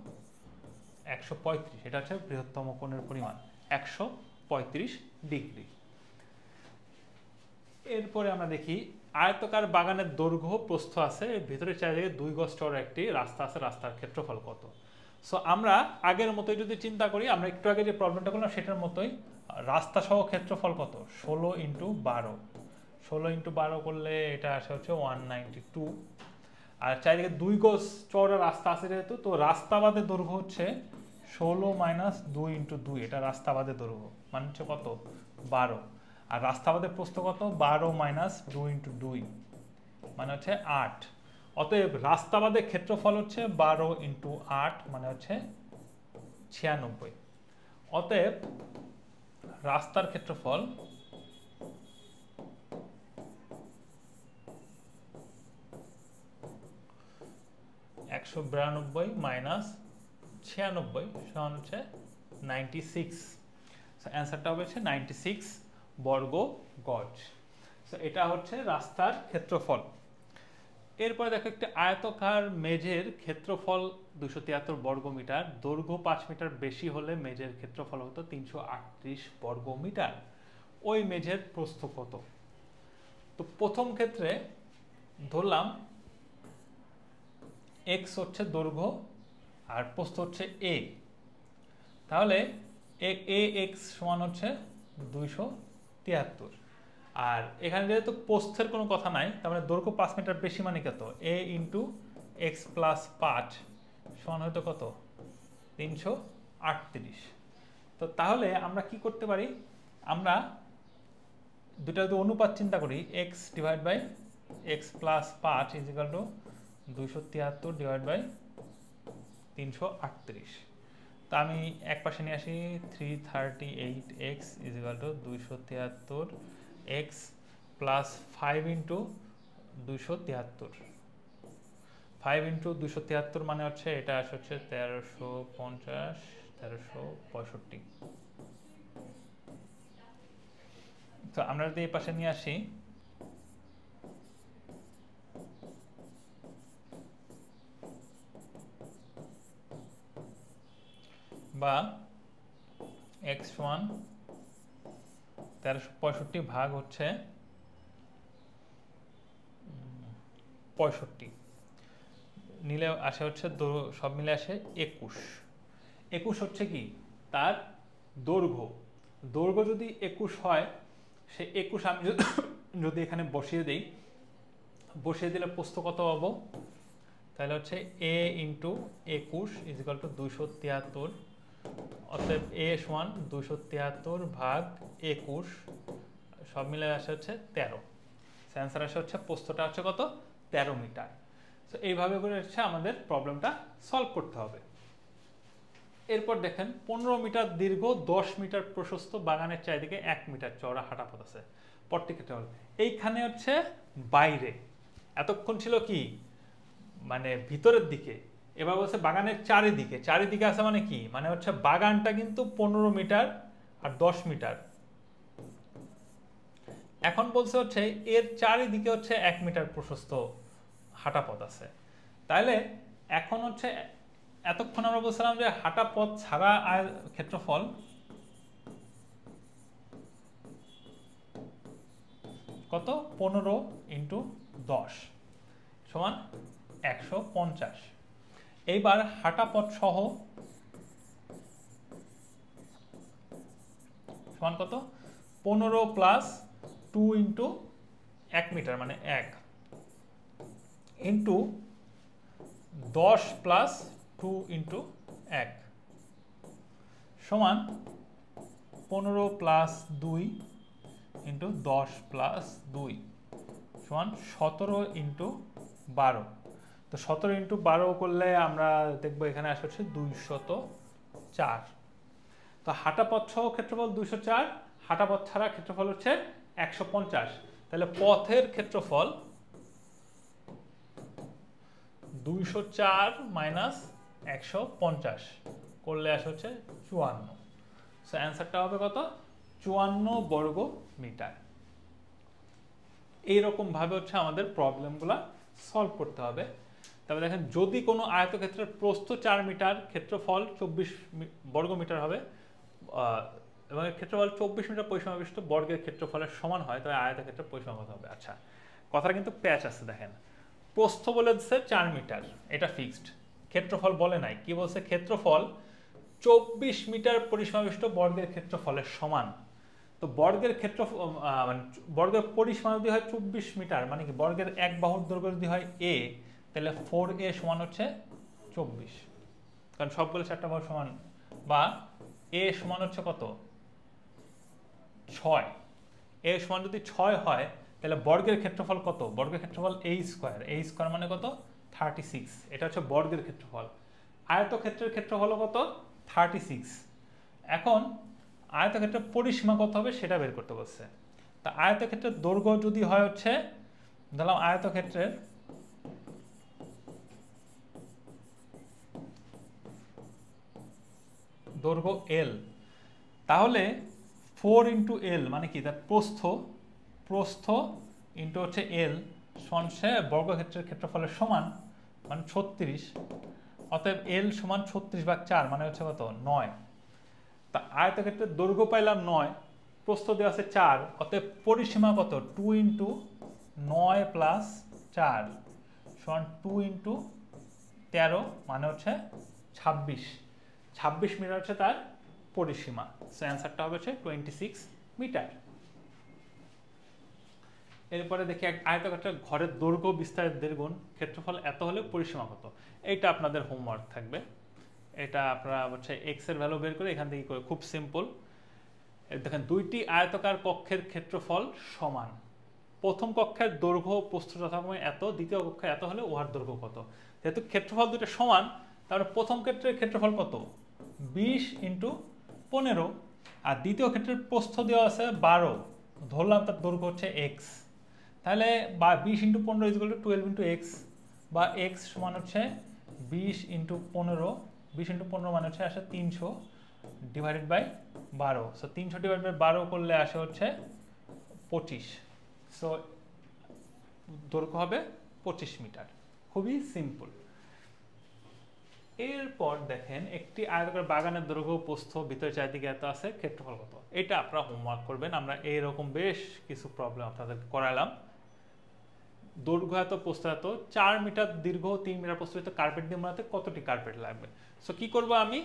135, এটা হচ্ছে বৃহত্তম কোণের পরিমাণ 135 ডিগ্রি। এরপরে আমরা দেখি, আয়তকার বাগানের দৈর্ঘ্য প্রস্থ আছে, ভিতরে 4 জায়গায় 2 গজ চওড়া একটি রাস্তা আছে, রাস্তার ক্ষেত্রফল কত? সো আমরা আগের মতোই যদি চিন্তা করি, আমরা একটু আগে যে প্রবলেমটা করলাম সেটার মতোই, রাস্তা সহ ক্ষেত্রফল কত? 16 ইন্টু 12, 16 ইন্টু 12 করলে এটা আসে হচ্ছে 192। আর চারিদিকে 2 গজ চওড়া রাস্তা আছে যেহেতু, তো রাস্তা বাদে দৈর্ঘ্য হচ্ছে 16 মাইনাস 2 ইন্টু 2, এটা রাস্তা বাদে দৈর্ঘ্য মানে হচ্ছে কত? 12। আর রাস্তা বাদে প্রস্থ কত? 12 মাইনাস 2 ইন্টু 2 মানে হচ্ছে 8। অতএব রাস্তা বাদে ক্ষেত্রফল হচ্ছে 12 ইন্টু 8 মানে হচ্ছে 96। অতএব রাস্তার ক্ষেত্রফল -192 মাইনাস 96 সমান হচ্ছে 96। অ্যান্সারটা হবে হচ্ছে 96 বর্গ গজ। সো এটা হচ্ছে রাস্তার ক্ষেত্রফল। এরপরে দেখো, একটা আয়তকার মেঝের ক্ষেত্রফল 273 বর্গ মিটার, দৈর্ঘ্য 5 মিটার বেশি হলে মেঝের ক্ষেত্রফল হতো 338 বর্গ মিটার। ওই মেঝের প্রস্থ কত? তো প্রথম ক্ষেত্রে ধরলাম x হচ্ছে দৈর্ঘ্য আর প্রস্থ হচ্ছে a, তাহলে ax সমান হচ্ছে 273। আর এখানে যেহেতু প্রস্থের কোনো কথা নাই, তার মানে দৈর্ঘ্য 5 মিটার বেশি মানে কত? a ইন্টু এক্স প্লাস 5 সমান হয়তো কত? 338। তো তাহলে আমরা কি করতে পারি? আমরা দুটা যদি অনুপাত চিন্তা করি, x divide by X plus 5 is equal to 273 divide by 338। তা আমি এক পাশে নিয়ে আসি, 338x is equal to 273x plus 5 into 273, 5 into 273 মানে হচ্ছে এটা আসে হচ্ছে 1350, 1365। তো আমরা যদি এই পাশে নিয়ে আসি, বা x সমান 1365 ভাগ হচ্ছে 65 নিলে আসে হচ্ছে সব মিলে আসে 21। 21 হচ্ছে কি তার দৈর্ঘ্য। দৈর্ঘ্য যদি 21 হয়, সে 21 আমি যদি এখানে বসিয়ে দিই, বসিয়ে দিলে প্রস্থ কত পাবো? তাহলে হচ্ছে a into 21 is equal two 273। অতএব a সমান 273 ভাগ 21, সব মিলে আসে হচ্ছে 13। অ্যান্সার আসে হচ্ছে প্রস্থটা হচ্ছে কত? 13 মিটার। তো এইভাবে করে হচ্ছে আমাদের প্রবলেমটা সলভ করতে হবে। এরপর দেখেন 15 মিটার দীর্ঘ 10 মিটার প্রশস্ত বাগানের চারিদিকে 1 মিটার চওড়া হাঁটা পথ আছে। পথটি কেটে হল এইখানে হচ্ছে বাইরে, এতক্ষণ ছিল কি মানে ভিতরের দিকে, এবার বলছে বাগানের চারিদিকে। চারিদিকে আছে মানে কি, মানে হচ্ছে বাগানটা কিন্তু 15 মিটার আর 10 মিটার। এখন বলছে হচ্ছে এর চারিদিকে হচ্ছে 1 মিটার প্রশস্ত হাঁটা পথ আছে। তাহলে এখন হচ্ছে এতক্ষণ আমরা বলছিলাম যে হাঁটা পথ ছাড়া ক্ষেত্রফল কত? 15 ইন্টু 10 সমান 150। এইবার হাঁটা পথ সহ সমান কত? 15 প্লাস 2 ইন্টু 1 মিটার মানে 1 ইন্টু 10 প্লাস 2 ইন্টু 1 সমান 15 প্লাস 2 ইন্টু 10 প্লাস 2 সমান 17 ইন্টু 12। তো 17 ইন্টু 12 করলে আমরা দেখবো এখানে আসে হচ্ছে 204। তো হাঁটা পথ সহ ক্ষেত্রফল 204, হাঁটা পথ ছাড়া ক্ষেত্রফল হচ্ছে 150। তাহলে পথের ক্ষেত্রফল 204 মাইনাস 150 করলে আসে হচ্ছে 54। সো অ্যান্সারটা হবে কত? 54 বর্গ মিটার। এইরকম ভাবে হচ্ছে আমাদের প্রবলেমগুলো সলভ করতে হবে। তবে দেখেন যদি কোনো আয়তক্ষেত্রের প্রস্থ 4 মিটার, ক্ষেত্রফল 24 বর্গ মিটার হবে এবং ক্ষেত্রফল 24 মিটার পরিসীমাবিষ্ট বর্গের ক্ষেত্রফলের সমান হয়, তবে আয়তক্ষেত্রের পরিসীমা কত হবে? আচ্ছা, কথাটা কিন্তু প্যাচ আছে। দেখেন প্রস্থ বলে দিচ্ছে 4 মিটার, এটা ফিক্সড। ক্ষেত্রফল বলে নাই, কি বলছে? ক্ষেত্রফল 24 মিটার পরিসীমাবিষ্ট বর্গের ক্ষেত্রফলের সমান। তো বর্গের ক্ষেত্রফল মানে বর্গের পরিসীমা যদি হয় 24 মিটার, মানে কি বর্গের এক বাহুর দৈর্ঘ্য যদি হয় a, তাহলে 4a সমান হচ্ছে 24, কারণ সবগুলো 4টা বাহু সমান। বা a সমান হচ্ছে কত? 6। a সমান যদি 6 হয় তাহলে বর্গের ক্ষেত্রফল কত? বর্গের ক্ষেত্রফল a স্কয়ার। a স্কয়ার মানে কত? 36। এটা হচ্ছে বর্গের ক্ষেত্রফল। আয়তক্ষেত্রের ক্ষেত্রফল কত? 36। এখন আয়তক্ষেত্রের পরিসীমা কত হবে সেটা বের করতে বলছে। তা আয়তক্ষেত্রের দৈর্ঘ্য যদি হয় হচ্ছে, ধরলাম আয়তক্ষেত্রের দৈর্ঘ্য l, তাহলে 4 ইন্টু এল মানে কি তার প্রস্থ, প্রস্থ ইন্টু হচ্ছে এল সমান বর্গক্ষেত্রের ক্ষেত্রফলের সমান মানে 36। অতএব এল সমান 36/4 মানে হচ্ছে কত? 9। তা আয়তক্ষেত্রের দৈর্ঘ্য পাইলাম 9, প্রস্থ দেওয়া আছে 4, অতএব পরিসীমা কত? 2 ইন্টু 9 প্লাস 4 সমান 2 ইন্টু 13 মানে হচ্ছে 26। 26 মিটার হচ্ছে তার পরিসীমা। সো অ্যান্সারটা হবে হচ্ছে 26 মিটার। এরপরে দেখি আয়তক্ষেত্রের ঘরের দৈর্ঘ্য বিস্তারের দ্বিগুণ, ক্ষেত্রফল এত হলে পরিসীমা কত? এইটা আপনাদের হোমওয়ার্ক থাকবে। এটা আপনারা হচ্ছে এক্স এর ভ্যালু বের করে এখান থেকে করে, খুব সিম্পল। দেখেন দুইটি আয়তকার কক্ষের ক্ষেত্রফল সমান। প্রথম কক্ষের দৈর্ঘ্য প্রস্থ যথাক্রমে এত, দ্বিতীয় কক্ষে এত হলে উহার দৈর্ঘ্য কত? যেহেতু ক্ষেত্রফল দুটো সমান, তাহলে প্রথম ক্ষেত্রের ক্ষেত্রফল কত? 20 ইন্টু 15, আর দ্বিতীয় ক্ষেত্রের প্রস্থ দেওয়া আছে 12, ধরলাম তার দৈর্ঘ্য হচ্ছে এক্স। তাহলে 20 into 15 is equal two 12 into x, বা এক্স সমান হচ্ছে 20 ইন্টু 15, 20 ইন্টু 15 মানে হচ্ছে আসে 300 divided by 12। So 300 divide by 12 করলে আসে হচ্ছে 25। সো দৈর্ঘ্য হবে 25 মিটার। খুবই সিম্পল। এরপর দেখেন একটি আয়তাকার বাগানের দৈর্ঘ্য প্রস্থ ভিতরে চারিদিকে এত আছে, ক্ষেত্রফল কত। এটা আপনারা হোমওয়ার্ক করবেন। আমরা এইরকম বেশ কিছু প্রবলেম আপনাদেরকে করালাম। দৈর্ঘ্য এত, প্রস্থ এত, 4 মিটার দীর্ঘ, 3 মিটার প্রস্থ কার্পেট দিয়ে বানাতে কতটি কার্পেট লাগবে। সো কি করব আমি,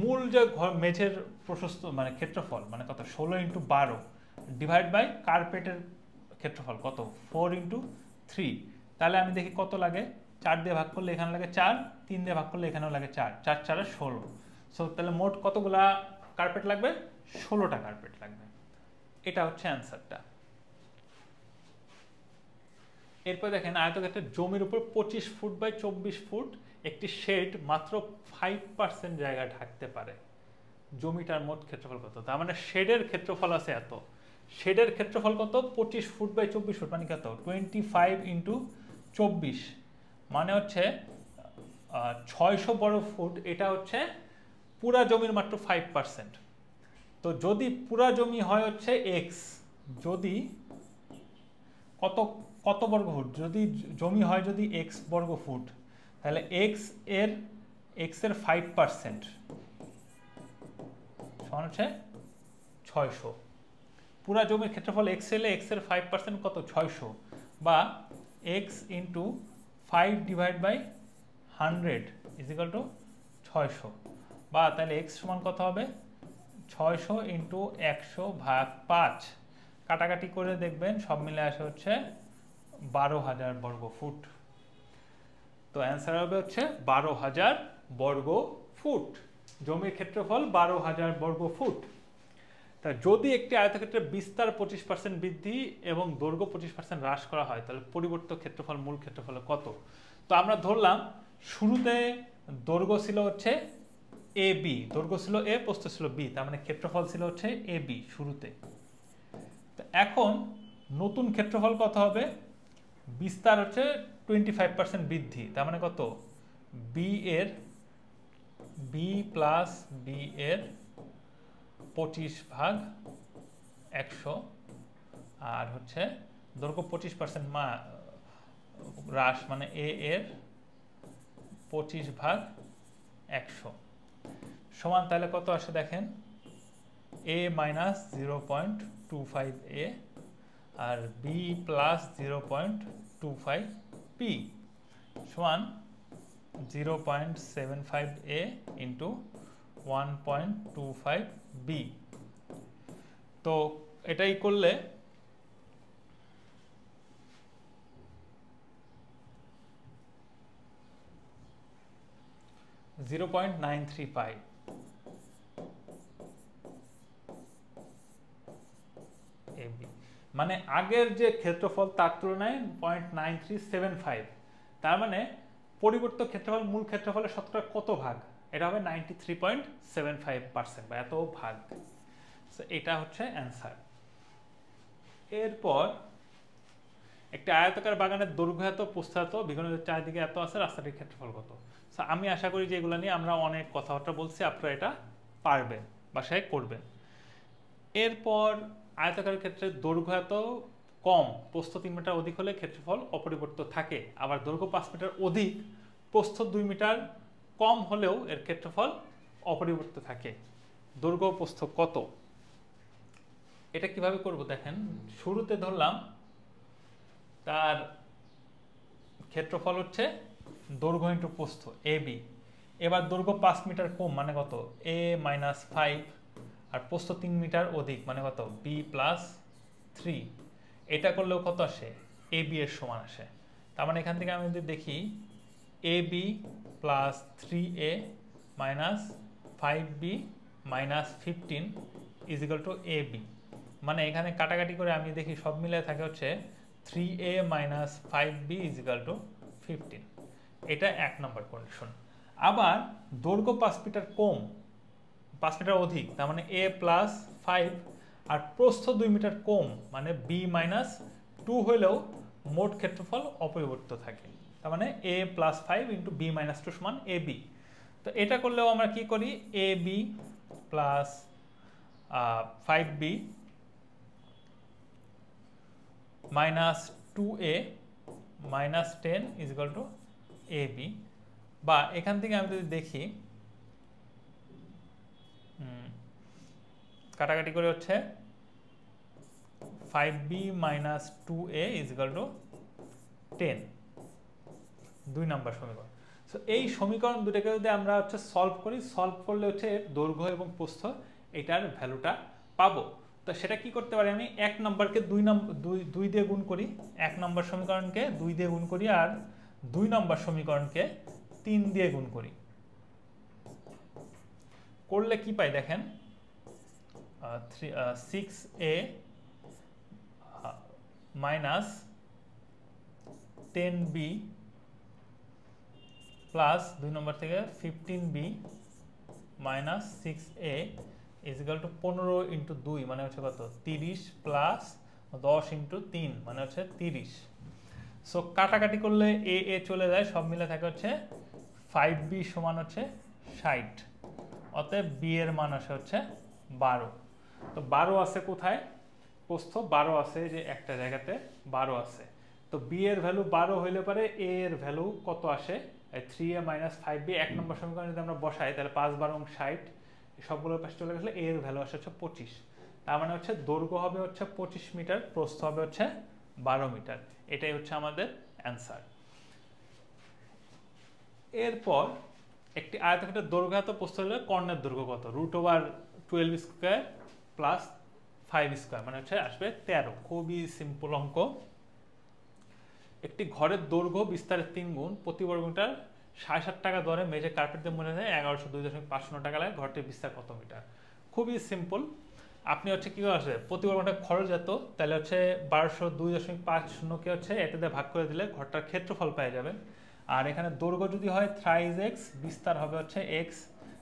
মূল যে মেঝের প্রশস্ত মানে ক্ষেত্রফল মানে কত 16 × 12 ডিভাইড বাই কার্পেটের ক্ষেত্রফল কত 4 × 3। তাহলে আমি দেখি কত লাগে। 4 দিয়ে ভাগ করলে এখানে লাগে 4, 3 দিয়ে ভাগ করলে এখানেও লাগে 4, 4 4 16। সো তাহলে মোট কতগুলা কার্পেট লাগবে, 16টা কার্পেট লাগবে। এটা হচ্ছে অ্যান্সারটা। এরপর দেখেন আয়তক্ষেত্রের জমির উপর 25 ফুট বাই 24 ফুট একটি শেড মাত্র 5% জায়গা ঢাকতে পারে। জমিটার মোট ক্ষেত্রফল কত। তার মানে শেডের ক্ষেত্রফল আছে এত। শেডের ক্ষেত্রফল কত, 25 ফুট বাই 24 ফুট মানে কত 25 × 24 মানে হচ্ছে 600 বর্গ ফুট। এটা হচ্ছে পুরা জমির মাত্র 5%। তো যদি পুরা জমি হয় হচ্ছে x, যদি কত বর্গ ফুট, যদি জমি হয় যদি x বর্গ ফুট, তাহলে x এর 5% সমান হচ্ছে 600। পুরা জমির ক্ষেত্রফল x হলে x এর 5% কত 600, বা x × 5 ডিভাইড বাই 100 = 600, বা তাহলে x সমান কত হবে 600 × 100/5। কাটাকাটি করে দেখবেন সব মিলে আসে হচ্ছে 12,000 বর্গ ফুট। তো অ্যান্সার হবে হচ্ছে 12,000 বর্গ ফুট। জমির ক্ষেত্রফল 12,000 বর্গ ফুট। তা যদি একটি আয়তক্ষেত্রের বিস্তার 25% বৃদ্ধি এবং দৈর্ঘ্য 25% হ্রাস করা হয়, তাহলে পরিবর্তিত ক্ষেত্রফল মূল ক্ষেত্রফল কত। তো আমরা ধরলাম শুরুতে দৈর্ঘ্য ছিল হচ্ছে AB, দৈর্ঘ্য ছিল A, প্রস্থ ছিল B, তার মানে ক্ষেত্রফল ছিল হচ্ছে AB শুরুতে। তো এখন নতুন ক্ষেত্রফল কত হবে, বিস্তার হচ্ছে 25% বৃদ্ধি, তার মানে কত B প্লাস B এর 25/100, আর হচ্ছে দৈর্ঘ্য 25% হ্রাস মানে A এর 25/100 সমান, তাহলে কত আসে দেখেন A - 0.25A R B plus 0.25B সমান 0.75A × 1.25B। তো এটাই করলে $0.935। মানে আগের যে ক্ষেত্রফল তার তুলনায় 0.9375, তার মানে পরিবর্তিত ক্ষেত্রফল মূল ক্ষেত্রফলের শতকরা কত ভাগ, এটা হবে 93.75% বা এত ভাগ। এটা হচ্ছে অ্যান্সার। এরপর একটা আয়তাকার বাগানের দৈর্ঘ্য এত, প্রস্থ এত, বিভিন্ন চারিদিকে এত আছে, রাস্তাটির ক্ষেত্রফল কত। আমি আশা করি যে এগুলো নিয়ে আমরা অনেক কথাবার্তা বলছি, আপনারা এটা পারবেন, বাসায় করবেন। এরপর আয়তাকারের ক্ষেত্রে দৈর্ঘ্য এত কম, প্রস্থ 3 মিটার অধিক হলে ক্ষেত্রফল অপরিবর্তিত থাকে। আবার দৈর্ঘ্য 5 মিটার অধিক, প্রস্থ 2 মিটার কম হলেও এর ক্ষেত্রফল অপরিবর্তিত থাকে। দৈর্ঘ্য প্রস্থ কত, এটা কিভাবে করব দেখেন। শুরুতে ধরলাম তার ক্ষেত্রফল হচ্ছে দৈর্ঘ্য × প্রস্থ AB। এবার দৈর্ঘ্য 5 মিটার কম মানে কত A - 5, আর প্রস্থ 3 মিটার অধিক মানে কত B প্লাস 3। এটা করলেও কত আসে AB এর সমান আসে। তার মানে এখান থেকে আমি যদি দেখি AB plus 3A minus 5B minus 15 = AB। মানে এখানে কাটাকাটি করে আমি দেখি সব মিলে থাকে হচ্ছে 3A মাইনাস 5B = 15। এটা 1 নম্বর কন্ডিশন। আবার দৈর্ঘ্য 5 মিটার কম, 5 মিটার অধিক, তার মানে A প্লাস 5, আর প্রস্থ 2 মিটার কম মানে B মাইনাস 2 হলেও মোট ক্ষেত্রফল অপরিবর্তিত থাকে। তার মানে A প্লাস 5 × B মাইনাস 2 সমান AB। তো এটা করলেও আমরা কি করি, AB plus 5B minus 2A minus 10 = AB, বা এখান থেকে আমি যদি দেখি কাটাকাটি করে হচ্ছে 5b minus 2a is equal two 10, 2 নম্বর সমীকরণ। সো এই সমীকরণ দুটোকে যদি আমরা হচ্ছে সলভ করি, সলভ করলে হচ্ছে এর দৈর্ঘ্য এবং প্রস্থ এটার ভ্যালুটা পাবো। তো সেটা কি করতে পারি, আমি 1 নম্বরকে 2 দিয়ে গুণ করি, 1 নম্বর সমীকরণকে 2 দিয়ে গুণ করি, আর 2 নম্বর সমীকরণকে 3 দিয়ে গুণ করি। করলে কি পাই দেখেন, 6a মাইনাস 10b প্লাস 2 নম্বর থেকে 15b minus 6a is equal two 15 into 2 মানে হচ্ছে কত, 30 প্লাস 10 ইন্টু 3 মানে হচ্ছে 30। সো কাটাকাটি করলে এ এ চলে যায়, সব মিলে থাকে হচ্ছে 5b সমান হচ্ছে 60, অতএব বি এর মান আসে হচ্ছে 12। তো 12 আছে কোথায়, প্রস্থ 12 আছে যে একটা জায়গাতে 12 আছে। তো বি এর ভ্যালু 12 হইলে পারে এ এর ভ্যালু কত আসে, 3a মাইনাস 5b 1 নম্বর সমীকরণ যদি আমরা বসাই তাহলে 5 12 60 সবগুলোর পাশে চলে গেলে এ এর ভ্যালু আসে হচ্ছে 25। তার মানে হচ্ছে দৈর্ঘ্য হবে হচ্ছে 25 মিটার, প্রস্থ হবে হচ্ছে 12 মিটার। এটাই হচ্ছে আমাদের অ্যান্সার। এরপর একটি আয়তক্ষেত্রের দৈর্ঘ্য এত, প্রস্থ হলে কর্ণের দৈর্ঘ্য কত, √12 স্কোয়ার প্লাস 5 স্কোয়ার মানে হচ্ছে আসবে 13। খুবই সিম্পল অঙ্ক। একটি ঘরের দৈর্ঘ্য বিস্তারের 3 গুণ, প্রতি বর্গ মিটার 7.5 টাকা দরে মেঝে কার্পেট দিয়ে মনে হয় 1102.5 টাকা লাগে, ঘরটির বিস্তার কত মিটার। খুবই সিম্পল। আপনি হচ্ছে কি আসবে, প্রতি বর্গ মিটার খরচ এত, তাহলে হচ্ছে 1202.50 হচ্ছে এটা দিয়ে ভাগ করে দিলে ঘরটার ক্ষেত্রফল পেয়ে যাবেন। আর এখানে দৈর্ঘ্য যদি হয় থ্রাইজ এক্স, বিস্তার হবে হচ্ছে এক্স,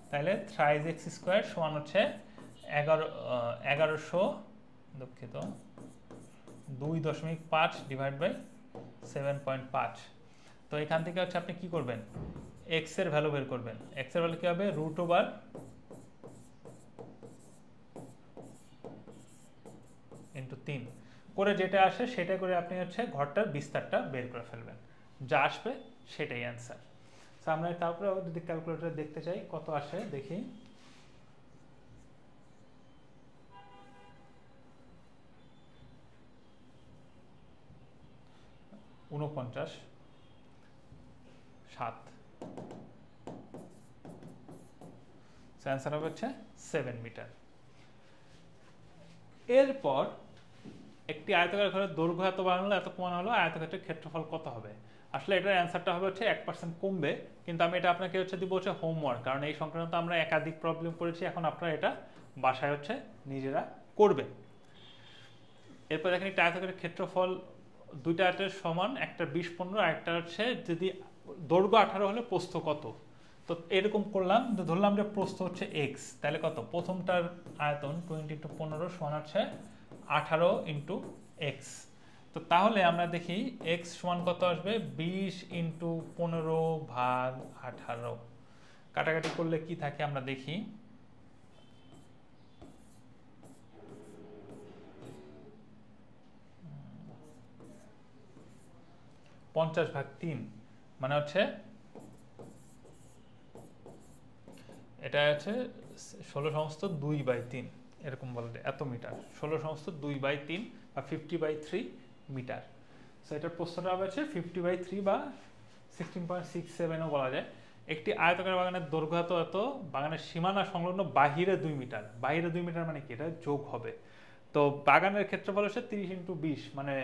তাহলে থ্রাইজ এক্স স্কোয়ার সমান হচ্ছে 1100 দুঃখিত 2.5 ডিভাইড বাই 7.5। তো এখান থেকে হচ্ছে আপনি কি করবেন, এক্স এর ভ্যালু বের করবেন। এক্স এর ভ্যালু কি হবে, √3 করে যেটা আসে সেটা করে আপনি হচ্ছে ঘরটার বিস্তারটা বের করে ফেলবেন, যা আসবে সেটাই অ্যান্সার। তো আমরা তারপরে যদি ক্যালকুলেটর দেখতে চাই কত আসে দেখি, ঊনপঞ্চাশ 7, অ্যান্সার হবে হচ্ছে 7 মিটার। এরপর একটি আয়তকার ঘরের দৈর্ঘ্য এত বাড়ানো এত কমানো হলো, আয়তক্ষেত্রের ক্ষেত্রফল কত হবে। আসলে এটার অ্যান্সারটা হবে হচ্ছে 1% কমবে, কিন্তু আমি এটা আপনাকে হচ্ছে দিব হচ্ছে হোমওয়ার্ক, কারণ এই সংক্রান্ত আমরা একাধিক প্রবলেম করেছি, এখন আপনারা এটা বাসায় হচ্ছে নিজেরা করবেন। এরপর দেখেন একটা আয়তক্ষেত্রের ক্ষেত্রফল দুইটা আয়তের সমান, একটা 20-15, আরেকটা হচ্ছে যদি দৈর্ঘ্য 18 হলে প্রস্থ কত। তো এরকম করলাম, ধরলাম যে প্রস্থ হচ্ছে এক্স, তাহলে কত, প্রথমটার আয়তন 20 × 15 সমান হচ্ছে 18 × এক্স। তো তাহলে আমরা দেখি এক্স সমান কত আসবে, 20 × 15 ভাগ 18। কাটাকাটি করলে কি থাকে আমরা দেখি, 50/3 মানে হচ্ছে এটা হচ্ছে 16/2/3 এরকম বলতে এত মিটার, 16/2/3 বা 50/3 মিটার। সো এটার প্রস্থটা হবে হচ্ছে 50/3 বা 16.67ও বলা যায়। একটি আয়তাকার বাগানের দৈর্ঘ্য এত, বাগানের সীমানা সংলগ্ন বাহিরে 2 মিটার, বাহিরে 2 মিটার মানে কি, এটা যোগ হবে। তো বাগানের ক্ষেত্রফল হচ্ছে 30 × 20 মানে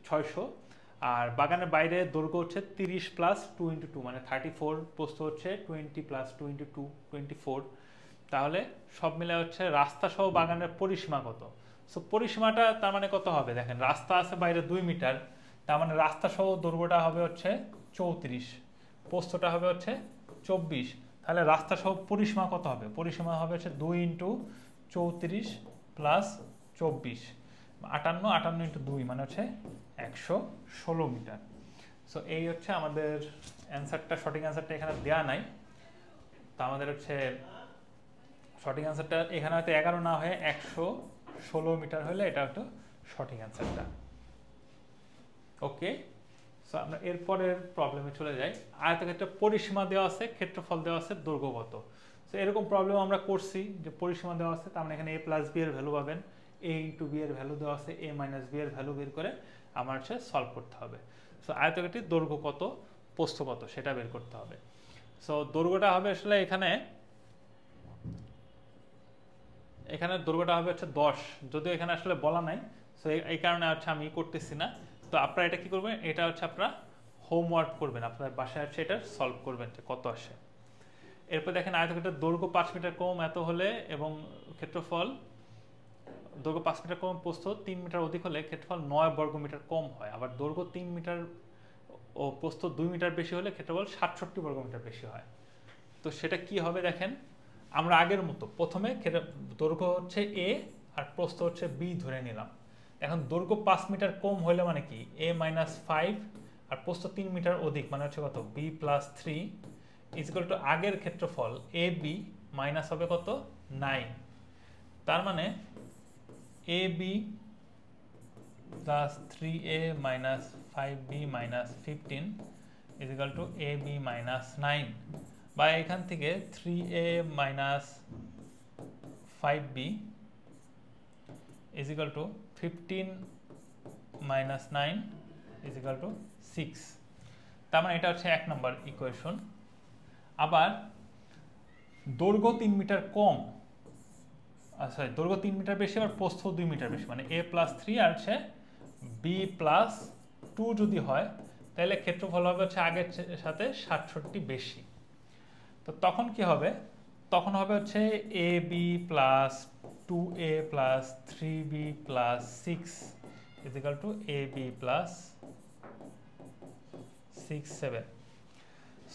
600, আর বাগানের বাইরে দৈর্ঘ্য হচ্ছে 30 + 2 × 2 মানে 34, প্রস্থ হচ্ছে 20 + 2 × 2 24। তাহলে সব মিলে হচ্ছে রাস্তা সহ বাগানের পরিসীমা কত। সো পরিসীমাটা তার মানে কত হবে, দেখেন রাস্তা আছে বাইরে 2 মিটার, তার মানে রাস্তা সহ দৈর্ঘ্যটা হবে হচ্ছে 34, প্রস্থটা হবে হচ্ছে 24। তাহলে রাস্তা সহ পরিসীমা কত হবে, পরিসীমা হবে হচ্ছে 2 × 34 + 24, 58 × 2 মানে হচ্ছে 116 মিটার। সো এই হচ্ছে আমাদের অ্যান্সারটা, সঠিক অ্যান্সারটা এখানে দেওয়া নাই। তো আমাদের হচ্ছে সঠিক অ্যান্সারটা এখানে হয়তো 11 না হয়ে 116 মিটার হলে এটা হয়তো সঠিক অ্যান্সারটা। ওকে, সো আমরা এরপরের প্রবলেমে চলে যাই। আয়তক্ষেত্রে পরিসীমা দেওয়া আছে, ক্ষেত্রফল দেওয়া আছে, দৈর্ঘ্য কত। সো এরকম প্রবলেম আমরা করছি যে পরিসীমা দেওয়া আছে, তার মানে এখানে a প্লাস বি এর ভ্যালু পাবেন, a ইন্টু বি এর ভ্যালু দেওয়া আছে, a মাইনাস বি এর ভ্যালু বের করে আমার হচ্ছে সলভ করতে হবে। সো আয়তক্ষেত্রের দৈর্ঘ্য কত, প্রস্থ কত সেটা বের করতে হবে। সো দৈর্ঘ্যটা হবে আসলে এখানে দৈর্ঘ্যটা হবে হচ্ছে 10, যদিও এখানে আসলে বলা নাই। সো এই কারণে হচ্ছে আমি করতেছি না। তো আপনারা এটা কি করবেন, এটা হচ্ছে আপনারা হোমওয়ার্ক করবেন, আপনার বাসায় হচ্ছে এটা সলভ করবেন যে কত আসে। এরপর দেখেন আয়তক্ষেত্রের দৈর্ঘ্য 5 মিটার কম এত হলে এবং ক্ষেত্রফল দৈর্ঘ্য 5 মিটার কম, প্রস্থ 3 মিটার অধিক হলে ক্ষেত্রফল 9 বর্গ মিটার কম হয়। আবার দৈর্ঘ্য 3 মিটার ও প্রস্থ 2 মিটার বেশি হলে ক্ষেত্রফল 67 বর্গ মিটার বেশি হয়। তো সেটা কি হবে দেখেন, আমরা আগের মতো প্রথমে দৈর্ঘ্য হচ্ছে a আর প্রস্থ হচ্ছে b ধরে নিলাম। এখন দৈর্ঘ্য 5 মিটার কম হলে মানে কি a মাইনাস 5 আর প্রস্থ 3 মিটার অধিক মানে হচ্ছে কত b প্লাস 3 ইকুয়াল টু আগের ক্ষেত্রফল ab মাইনাস হবে কত 9। তার মানে ab plus 3a minus 5b minus 15 equal to ab minus 9, বা এখান থেকে 3a minus 5b is equal to 15 minus 9 is equal to 6। তার মানে এটা হচ্ছে 1 নম্বর ইকুয়েশন। আবার দৈর্ঘ্য 3 মিটার কম, সরি দৈর্ঘ্য 3 মিটার বেশি আর প্রস্থ 2 মিটার বেশি, মানে a প্লাস 3 আর হচ্ছে b প্লাস 2 যদি হয় তাহলে ক্ষেত্রফল হবে হচ্ছে আগের সাথে 67 বেশি। তো তখন কি হবে, তখন হবে হচ্ছে ab plus 2a plus 3b plus 6 is equal to ab plus 6 7।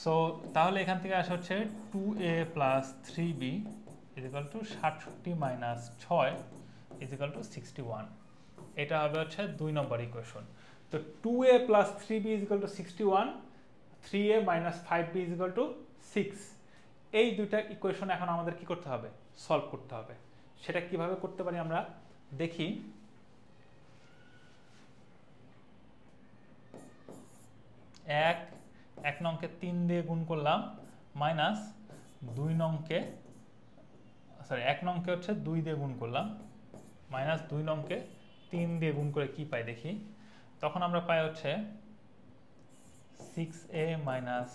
So তাহলে এখান থেকে আসা হচ্ছে 2a plus 3b is equal to 67 minus 6 is equal to 61। এটা হবে হচ্ছে 2 নম্বর ইকুয়েশন। তো 2a plus 3b is equal to 61, 3a minus 5b is equal to 6। এই দুইটা ইকুয়েশন এখন আমাদের কি করতে হবে, সলভ করতে হবে। সেটা কিভাবে করতে পারি আমরা দেখি। এক নংকে 3 দিয়ে গুণ করলাম মাইনাস 2 নংকে, সরি 1 নংকে হচ্ছে 2 দিয়ে গুণ করলাম মাইনাস 2 নংকে 3 দিয়ে গুণ করে কি পাই দেখি। তখন আমরা পাই হচ্ছে 6a minus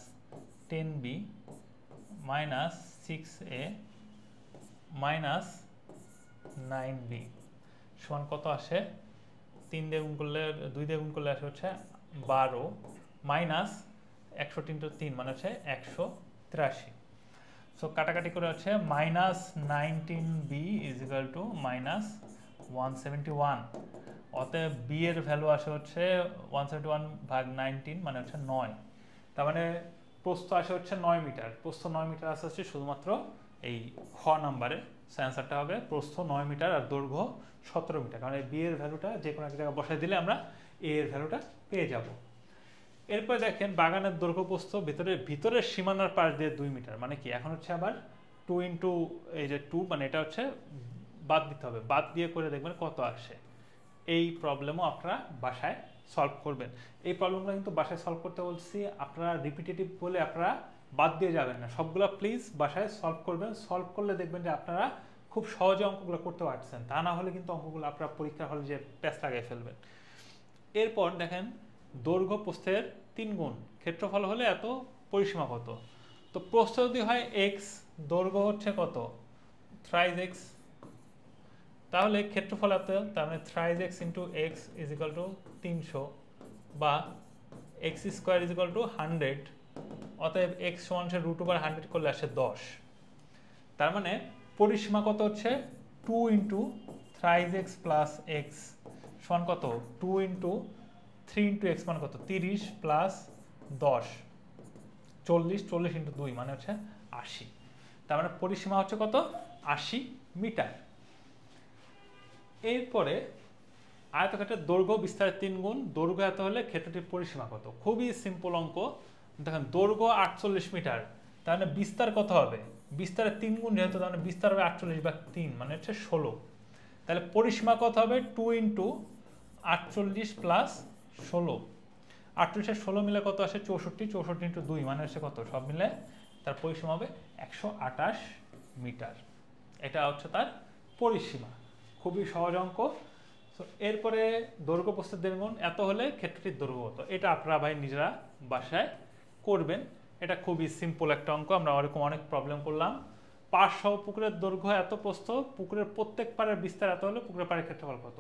10b minus 6a minus 9b সমান কত আসে, 3 দিয়ে গুণ করলে 2 দিয়ে গুণ করলে আসে হচ্ছে 12 মাইনাস 61 ইন্টু 3 মানে হচ্ছে 183। সো কাটাকাটি করে হচ্ছে minus 19b is equal two minus 171। অতএব b এর ভ্যালু আসে হচ্ছে 171 ভাগ 19 মানে হচ্ছে 9। তার মানে প্রস্থ আসে হচ্ছে 9 মিটার, প্রস্থ 9 মিটার আসে হচ্ছে শুধুমাত্র এই খ নাম্বারে। অ্যান্সারটা হবে প্রস্থ 9 মিটার আর দৈর্ঘ্য 17 মিটার, কারণ এই b এর ভ্যালুটা যে কোনো এক জায়গায় বসাই দিলে আমরা a এর ভ্যালুটা পেয়ে যাব। এরপর দেখেন বাগানের দৈর্ঘ্য প্রস্থ ভিতরের সীমানার পাশ দিয়ে 2 মিটার, মানে কি এখন হচ্ছে আবার 2 ইন্টু এই যে 2 মানে এটা হচ্ছে বাদ দিতে হবে, বাদ দিয়ে করে দেখবেন কত আসে। এই প্রবলেমও আপনারা বাসায় সলভ করবেন। এই প্রবলেমটা কিন্তু বাসায় সলভ করতে বলছি, আপনারা রিপিটেটিভ বলে আপনারা বাদ দিয়ে যাবেন না, সবগুলো প্লিজ বাসায় সলভ করবেন। সলভ করলে দেখবেন যে আপনারা খুব সহজে অঙ্কগুলো করতে পারছেন, তা না হলে কিন্তু অঙ্কগুলো আপনারা পরীক্ষার হলে যে প্যাচ লাগিয়ে ফেলবেন। এরপর দেখেন দৈর্ঘ্য প্রস্থের 3 গুণ, ক্ষেত্রফল হলে এত, পরিসীমা কত। তো প্রস্থ যদি হয় x, দৈর্ঘ্য হচ্ছে কত থ্রাইজ x, তাহলে ক্ষেত্রফল এত, তার মানে থ্রাইজ x into x is equal two 300 বা x square is equal two 100। অতএব x সমান √100 করলে আসে 10। তার মানে পরিসীমা কত হচ্ছে 2 ইন্টু থ্রাইজ x প্লাস x সমান কত 2 ইন্টু 3 ইন্টু x মানে কত 30 প্লাস 10 40, 40 ইন্টু 2 মানে হচ্ছে 80। তার মানে পরিসীমা হচ্ছে কত 80 মিটার। এরপরে আয়তক্ষেত্রের দৈর্ঘ্য বিস্তারের 3 গুণ, দৈর্ঘ্য এত হলে ক্ষেত্রটির পরিসীমা কত। খুবই সিম্পল অঙ্ক। দেখেন দৈর্ঘ্য 48 মিটার, তার মানে বিস্তার কত হবে, বিস্তারের 3 গুণ যেহেতু, তার মানে বিস্তার হবে 48 ভাগ 3 মানে হচ্ছে 16। তাহলে পরিসীমা কত হবে 2 ইন্টু 48 প্লাস 16। 48 আর 16 মিলে কত আসে 64, 64 ইন্টু 2 মানে হচ্ছে কত, সব মিলে তার পরিসীমা হবে 128 মিটার। এটা হচ্ছে তার পরিসীমা, খুবই সহজ অঙ্ক। তো এরপরে দৈর্ঘ্য প্রস্থের দ্বিগুণ এত হলে ক্ষেত্রটির দৈর্ঘ্য কত, এটা আপনারা ভাই নিজেরা বাসায় করবেন। এটা খুবই সিম্পল একটা অঙ্ক, আমরা ওরকম অনেক প্রবলেম করলাম। পাশ সহ পুকুরের দৈর্ঘ্য এত, প্রস্থ, পুকুরের প্রত্যেক পাড়ের বিস্তার এত হলে পুকুরের পাড়ের ক্ষেত্রফল কত।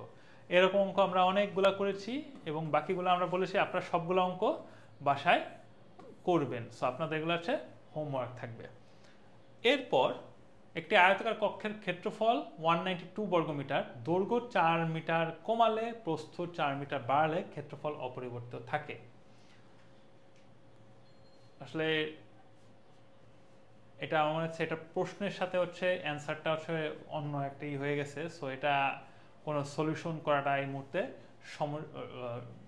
এরকম অঙ্ক আমরা অনেকগুলা করেছি এবং বাকিগুলো আমরা বলেছি আপনারা সবগুলো অঙ্ক বাসায় করবেন। সো আপনাদের এগুলো হচ্ছে হোমওয়ার্ক থাকবে। এরপর একটি আয়তাকার কক্ষের ক্ষেত্রফল 192 বর্গমিটার, দৈর্ঘ্য 4 মিটার কমালে প্রস্থ 4 মিটার বাড়ালে ক্ষেত্রফল অপরিবর্তিত থাকে। আসলে এটা আমার মনে হচ্ছে এটা প্রশ্নের সাথে হচ্ছে অ্যান্সারটা হচ্ছে অন্য একটাই হয়ে গেছে। সো এটা কোনো সলিউশন করাটা এই মুহূর্তে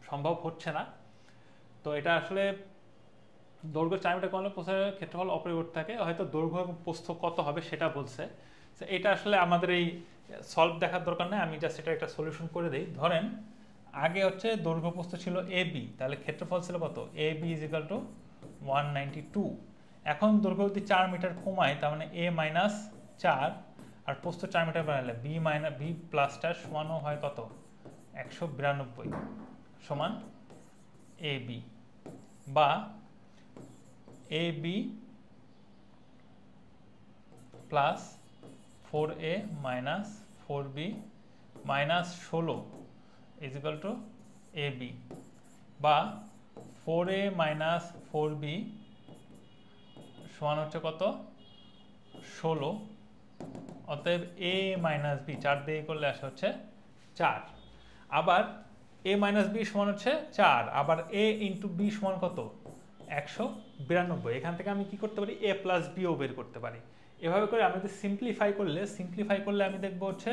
সম্ভব হচ্ছে না। তো এটা আসলে দৈর্ঘ্য 4 মিটার কমালে প্রস্থের ক্ষেত্রফল অপরিবর্তিত থাকে, হয়তো দৈর্ঘ্য এবং প্রস্থ কত হবে সেটা বলছে। এটা আসলে আমাদের এই সলভ দেখার দরকার নেই, আমি জাস্ট এটা একটা সলিউশন করে দিই। ধরেন আগে হচ্ছে দৈর্ঘ্য প্রস্থ ছিল এ বি, তাহলে ক্ষেত্রফল ছিল কত, A B is equal two 192। এখন দৈর্ঘ্য যদি 4 মিটার কমায় তার মানে এ মাইনাস 4 আর প্রস্থ 4 মিটার বাড়ালে বি মাইনাস বি প্লাসটার সমানও হয় কত, 192 সমান এ বি, বা A B plus 4a minus 4b minus 16 is equal to A B, বা 4a মাইনাস 4b সমান হচ্ছে কত, 16। অতএব a মাইনাস বি 4 দিয়ে করলে আসে হচ্ছে 4। আবার a মাইনাস বি সমান হচ্ছে 4, আবার a ইন্টু বি সমান কত, 192। এখান থেকে আমি কি করতে পারি, a প্লাস বিও বের করতে পারি। এভাবে করে আমি যদি সিম্পলিফাই করলে আমি দেখবো হচ্ছে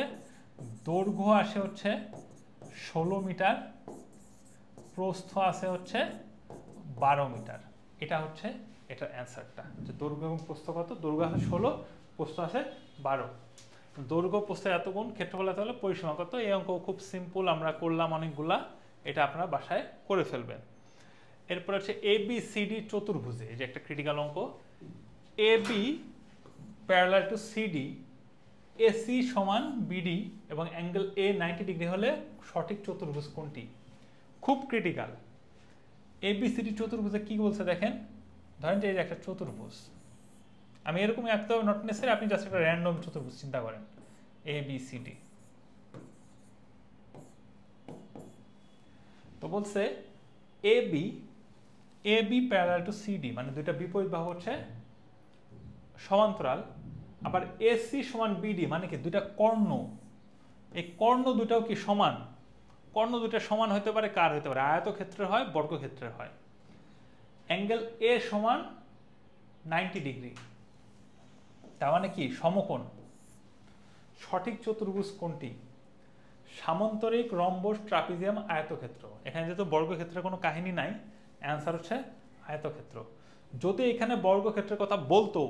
দৈর্ঘ্য আসে হচ্ছে 16 মিটার, প্রস্থ আসে হচ্ছে 12 মিটার। এটা হচ্ছে এটার অ্যান্সারটা, যে দৈর্ঘ্য এবং প্রস্থ কত, দৈর্ঘ্য আছে 16, প্রস্থ আছে 12। দৈর্ঘ্য প্রস্থের এত গুণ ক্ষেত্রফল এত হলে পরিসীমা কত। এই অঙ্ক খুব সিম্পল, আমরা করলাম অনেকগুলা, এটা আপনারা বাসায় করে ফেলবেন। এরপর হচ্ছে এ বি সি ডি চতুর্ভুজে, এই যে একটা ক্রিটিক্যাল অঙ্ক, A B parallel to C D, A C সমান বিডি এবং অ্যাঙ্গেল এ 90 ডিগ্রি হলে সঠিক চতুর্ভুজ কোনটি। খুব critical. A B C D চতুর্ভুজে কি বলছে দেখেন, ধরেন যে এই যে একটা চতুর্ভুজ, আমি এরকম একটা নট নেসেসারি, আপনি জাস্ট একটা র্যান্ডম চতুর্ভুজ চিন্তা করেন, এ বি সি ডি। তো বলছে এ বি প্যারালাল টু সিডি, মানে দুইটা বিপরীত বাহু হচ্ছে সমান্তরাল। আবার এসি সমান বিডি মানে কি, দুইটা কর্ণ, এই কর্ণ দুটাও কি সমান। কর্ণ দুটা সমান হতে পারে কার হতে পারে, আয়তক্ষেত্রের হয়, বর্গক্ষেত্রের হয়। অ্যাঙ্গেল এ সমান 90 ডিগ্রি, তার মানে কি সমকোণ। সঠিক চতুর্ভুজ কোনটি, সামান্তরিক, রম্বস, ট্রাপিজিয়াম, আয়তক্ষেত্র। এখানে যেহেতু বর্গক্ষেত্রের কোনো কাহিনী নাই, অ্যান্সার হচ্ছে আয়তক্ষেত্র। যদি এখানে বর্গক্ষেত্রের কথা বলতো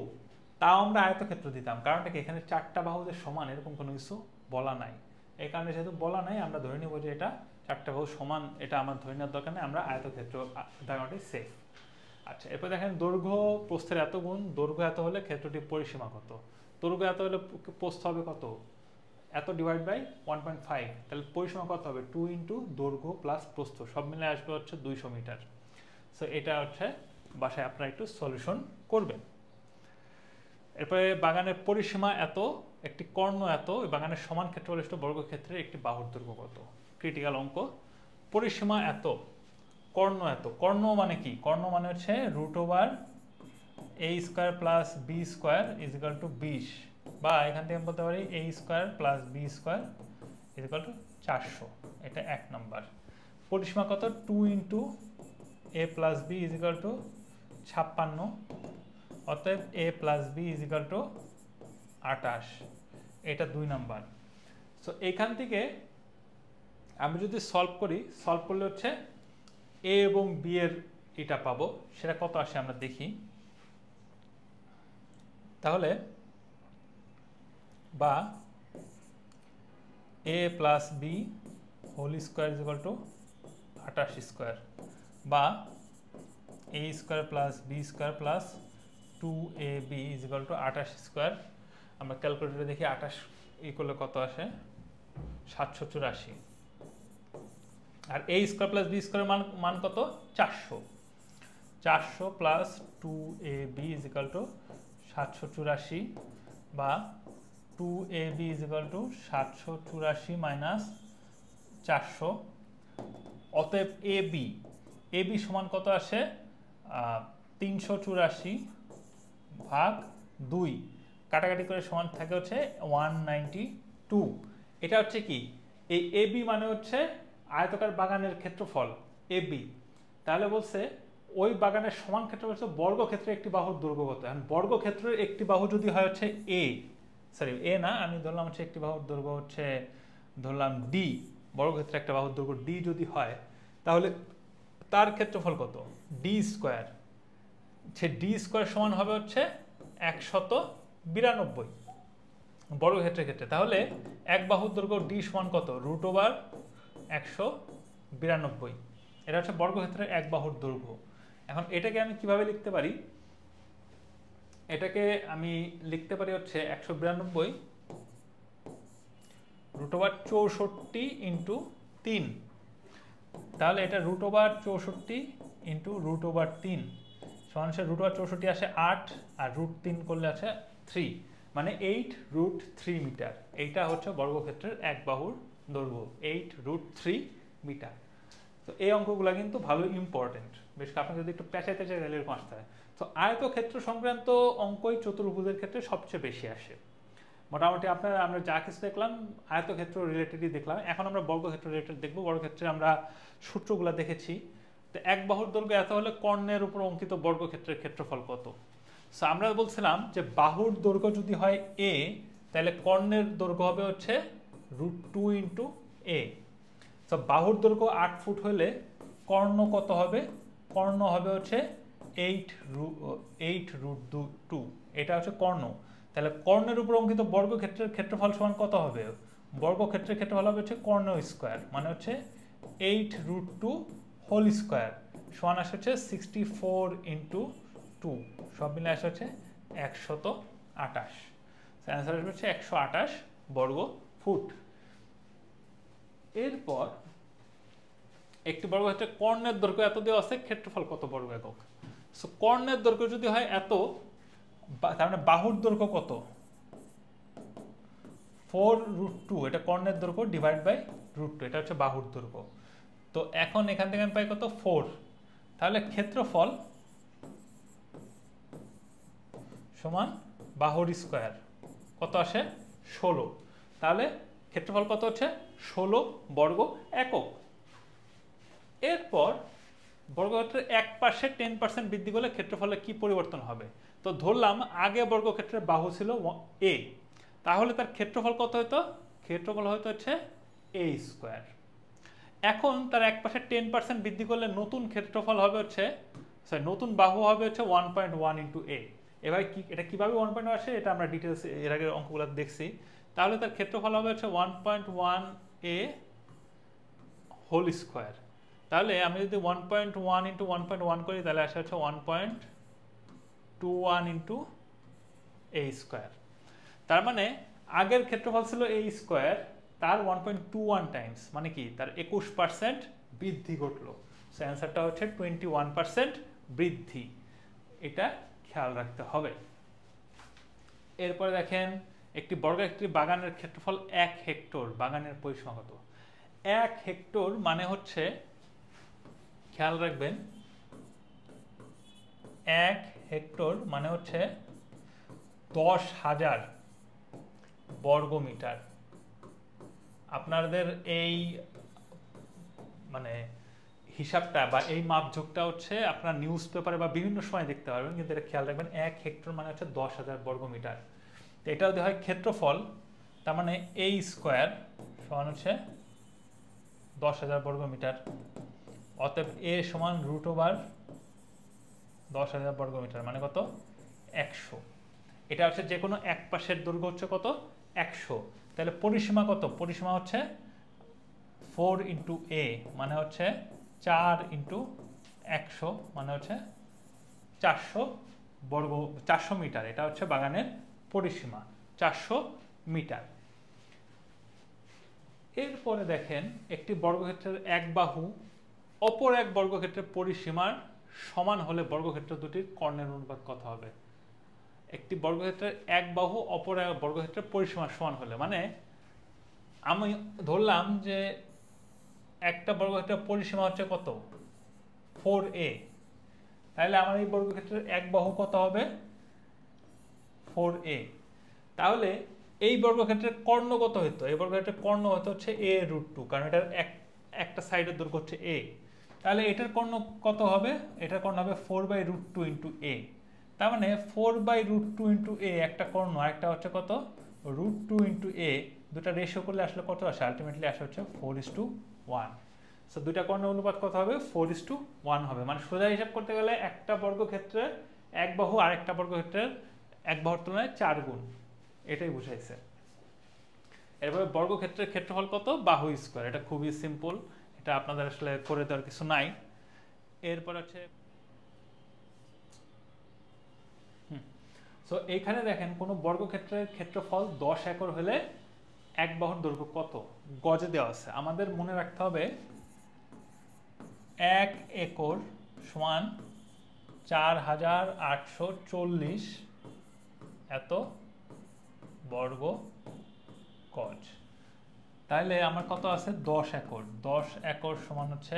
তাও আমরা আয়তক্ষেত্র দিতাম, কারণটা কি, এখানে 4টা বাহু যে সমান এরকম কোনো কিছু বলা নাই। এই কারণে যেহেতু বলা নাই, আমরা ধরে নিব যে এটা 4টা বাহু সমান, এটা আমার ধরে নেওয়ার দরকার নেই, আমরা আয়তক্ষেত্র ধারণাটি সেফ। আচ্ছা, এরপর দেখেন দৈর্ঘ্য প্রস্থের এত গুণ, দৈর্ঘ্য এত হলে ক্ষেত্রটির পরিসীমা কত। দৈর্ঘ্য এত হলে প্রস্থ হবে কত, এত ডিভাইড বাই 1.5, তাহলে পরিসীমা কত হবে, 2 ইন্টু দৈর্ঘ্য প্লাস প্রস্থ, সব মিলে আসবে হচ্ছে 200 মিটার। সো এটা হচ্ছে বাসায় আপনারা একটু সলিউশন করবেন। এরপরে বাগানের পরিসীমা এত, একটি কর্ণ এত, বাগানের সমান ক্ষেত্রফলবিশিষ্ট বর্গক্ষেত্রের একটি বাহুর দৈর্ঘ্য কত। ক্রিটিক্যাল অঙ্ক। পরিসীমা এত, কর্ণ এত, কর্ণ মানে কি, কর্ণ মানে হচ্ছে √a² plus b² is equal two 20, বা এখান থেকে বলতে পারি a² plus b² is equal two 400। এটা 1 নাম্বার। পরিসীমা কত, 2 into a plus b is equal two 56, অতএব a plus b is equal two 28। এটা 2 নাম্বার। সো এখান থেকে আমি যদি সলভ করলে হচ্ছে a এবং b এর এটা পাবো, সেটা কত আসে আমরা দেখি। তাহলে বা a plus b whole square is equal to 28², বা a square plus B square plus 2ab is equal to 28 square. আমরা ক্যালকুলেটরে দেখি 28 ই করলে কত আসে, 784। আর a স্কোয়ার প্লাস বি স্কোয়ারের মান কত, 400 plus 2ab is equal two 784 বা 2ab is equal two 784 minus 400। অতএব ab সমান কত আসে, 384 ভাগ 2, কাটাকাটি করে সমান থাকে হচ্ছে 192। এটা হচ্ছে কি, এই ab মানে হচ্ছে আয়তাকার বাগানের ক্ষেত্রফল ab। তাহলে বলছে ওই বাগানের সমান ক্ষেত্রফল হচ্ছে বর্গক্ষেত্রের একটি বাহুর দৈর্ঘ্য কত। এখন বর্গক্ষেত্রের একটি বাহু যদি হয় হচ্ছে এ না, আমি ধরলাম হচ্ছে একটি বাহুর দৈর্ঘ্য হচ্ছে ধরলাম ডি, বর্গক্ষেত্রে একটা বাহুর দৈর্ঘ্য ডি যদি হয়, তাহলে তার ক্ষেত্রফল কত, ডি স্কোয়ার। সে ডি স্কোয়ার সমান হবে হচ্ছে 192 বর্গক্ষেত্রের ক্ষেত্রে। তাহলে এক বাহুর দৈর্ঘ্য ডি সমান কত, √192। এটা হচ্ছে বর্গক্ষেত্রের এক বাহুর দৈর্ঘ্য। এখন এটাকে আমি কিভাবে লিখতে পারি, এটাকে আমি লিখতে পারি হচ্ছে 192 √64 ইন্টু 3। তাহলে এটা √64 ইন্টু √3 সমান √64 আসে 8 আর √3 করলে আছে 3, মানে 8√3 মিটার। এইটা হচ্ছে বর্গক্ষেত্রের এক বাহুর দৈর্ঘ্য, 8√3 মিটার। তো এই অঙ্কগুলো কিন্তু ভালো ইম্পর্টেন্ট, বেশ আপনি যদি একটু পেঁচাইতে চাই তাহলে এরকম আসতে হয়। তো আয়তক্ষেত্র সংক্রান্ত অঙ্কই চতুর্ভুজের ক্ষেত্রে সবচেয়ে বেশি আসে। মোটামুটি আমরা যা কিছু দেখলাম আয়তক্ষেত্র রিলেটেডই দেখলাম। এখন আমরা বর্গক্ষেত্র রিলেটেড দেখবো। বর্গক্ষেত্রে আমরা সূত্রগুলো দেখেছি। তো এক বাহুর দৈর্ঘ্য এত হলে কর্ণের উপর অঙ্কিত বর্গক্ষেত্রের ক্ষেত্রফল কত। সো আমরা বলছিলাম যে বাহুর দৈর্ঘ্য যদি হয় a, তাহলে কর্ণের দৈর্ঘ্য হবে হচ্ছে √2 ইন্টু a। তো বাহুর দৈর্ঘ্য 8 ফুট হলে কর্ণ কত হবে, কর্ণ হবে হচ্ছে 8√2। এটা হচ্ছে কর্ণ। তাহলে কর্ণের উপর অঙ্কিত বর্গক্ষেত্রের ক্ষেত্রফল সমান কত হবে, বর্গক্ষেত্রের ক্ষেত্রফল হবে হচ্ছে কর্ণ স্কোয়ার, মানে হচ্ছে 8√2 হোল স্কোয়ার সমান আসে হচ্ছে 64 ইন্টু 2, সব মিলে আসে হচ্ছে 128। অ্যান্সার আসবে হচ্ছে 128 বর্গ ফুট। এরপর একটি বর্গক্ষেত্রে কর্ণের দৈর্ঘ্য এত দেওয়া আছে, ক্ষেত্রফল কত বর্গ একক। সো কর্ণের দৈর্ঘ্য যদি হয় এত, তার মানে বাহুর দৈর্ঘ্য কত, 4√2, এটা কর্ণের দৈর্ঘ্য ডিভাইড বাই √2, এটা হচ্ছে বাহুর দৈর্ঘ্য। তো এখন এখান থেকে আমি পাই কত, 4। তাহলে ক্ষেত্রফল সমান বাহুর স্কোয়ার কত আসে, 16। তাহলে ক্ষেত্রফল কত হচ্ছে 16 বর্গ একক। এরপর বর্গক্ষেত্রের এক পাশে 10% বৃদ্ধি করলে ক্ষেত্রফলে কি পরিবর্তন হবে। তো ধরলাম আগে বর্গক্ষেত্রের বাহু ছিল a, তাহলে তার ক্ষেত্রফল কত হতো, ক্ষেত্রফল হয়তো হচ্ছে a স্কোয়ার। এখন তার এক পাশে 10% বৃদ্ধি করলে নতুন ক্ষেত্রফল হবে হচ্ছে, নতুন বাহু হবে হচ্ছে 1.1 ইন্টু a। এবার এটা কিভাবে 1.1 আসে, এটা আমরা ডিটেলস এর আগের অঙ্কগুলো দেখছি। তাহলে তার ক্ষেত্রফল হবে হচ্ছে 1.1 a হোল স্কোয়ার। তাহলে আমি যদি 1.1 ইন্টু 1.1 করি, তাহলে আসে হচ্ছে 1.21 ইন্টু a স্কোয়ার। তার মানে আগের ক্ষেত্রফল ছিল a স্কোয়ার, তার 1.21 টাইমস, মানে কি তার 21% বৃদ্ধি ঘটলো। সো অ্যান্সারটা হচ্ছে 21% বৃদ্ধি। এটা খেয়াল রাখতে হবে। এরপরে দেখেন একটি বর্গক্ষেত্রের বাগানের ক্ষেত্রফল 1 হেক্টর, বাগানের পরিসীমা কত। 1 হেক্টর মানে হচ্ছে, খেয়াল রাখবেন, 1 হেক্টর মানে হচ্ছে 10,000 বর্গমিটার। আপনাদের এই মানে হিসাবটা বা এই মাপঝোঁকটা হচ্ছে আপনার নিউজ পেপারে বা বিভিন্ন সময় দেখতে পারবেন, কিন্তু এটা খেয়াল রাখবেন 1 হেক্টর মানে হচ্ছে 10,000 বর্গমিটার। তো এটা যদি হয় ক্ষেত্রফল, তার মানে a স্কোয়ার সমান হচ্ছে 10,000 বর্গমিটার। অতএব a সমান √10,000 বর্গমিটার, মানে কত, 100। এটা হচ্ছে যে কোনো এক পাশের দৈর্ঘ্য হচ্ছে কত, 100। তাহলে পরিসীমা কত, পরিসীমা হচ্ছে 4 ইন্টু a, মানে হচ্ছে 4 ইন্টু 100 মানে হচ্ছে 400 বর্গ 400 মিটার। এটা হচ্ছে বাগানের পরিসীমা 400 মিটার। এরপরে দেখেন একটি বর্গক্ষেত্রের এক বাহু অপর এক বর্গক্ষেত্রের পরিসীমার সমান হলে বর্গক্ষেত্র দুটির কর্ণের অনুপাত কত হবে? একটি বর্গক্ষেত্রের এক বাহু অপর এক বর্গক্ষেত্রের পরিসীমার সমান হলে, মানে আমি ধরলাম যে একটা বর্গক্ষেত্রের পরিসীমা হচ্ছে কত 4a, তাহলে আমার এই বর্গক্ষেত্রের এক বাহু কত হবে 4a। তাহলে এই বর্গক্ষেত্রের কর্ণ কত হতো? এই বর্গক্ষেত্রের কর্ণ হচ্ছে a√2, কারণ এটার একটা সাইডের দৈর্ঘ্য হচ্ছে a। তাহলে এটার কর্ণ কত হবে? এটার কর্ণ হবে 4/√2 × a। তার মানে 4/√2 × a একটা কর্ণ, আরেকটা হচ্ছে কত √2 × a। দুটা রেশিও করলে আসলে কত আসে? আলটিমেটলি আসে হচ্ছে 4:1। সো দুইটা কর্ণের অনুপাত কত হবে? 4:1 হবে। মানে সোজা হিসাব করতে গেলে একটা বর্গক্ষেত্রের এক বাহু আরেকটা বর্গক্ষেত্রের এক বাহুর তুলনায় 4 গুণ, এটাই বুঝাইছে। এরপরে বর্গক্ষেত্রের ক্ষেত্রফল কত? বাহু স্কয়ার। এটা খুবই সিম্পল, এটা আপনাদের আসলে করে দেওয়ার কিছু নাই। এরপর হচ্ছে সো এইখানে দেখেন কোন বর্গক্ষেত্রের ক্ষেত্রফল 10 একর হলে এক বাহুর দৈর্ঘ্য কত? গজে দেওয়া আছে। আমাদের মনে রাখতে হবে 1 একর সমান 4840 এত বর্গ গজ। তাহলে আমার কত আছে? 10 একর। 10 একর সমান হচ্ছে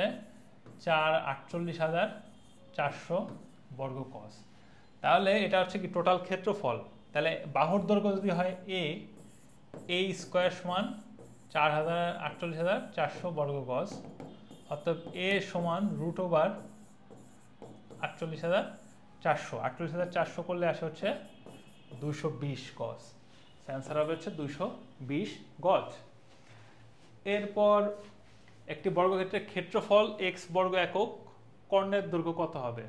448,400 বর্গ গজ। তাহলে এটা হচ্ছে কি টোটাল ক্ষেত্রফল। তাহলে বাহুর দৈর্ঘ্য যদি হয় a স্কয়ার সমান 448,400 বর্গ গজ, অর্থাৎ a সমান √48,400। 48,400 করলে আসে হচ্ছে 220 গজ। অ্যান্সার হবে হচ্ছে 220 গজ। এরপর একটি বর্গক্ষেত্রের ক্ষেত্রফল x বর্গ একক, কর্ণের দৈর্ঘ্য কত হবে?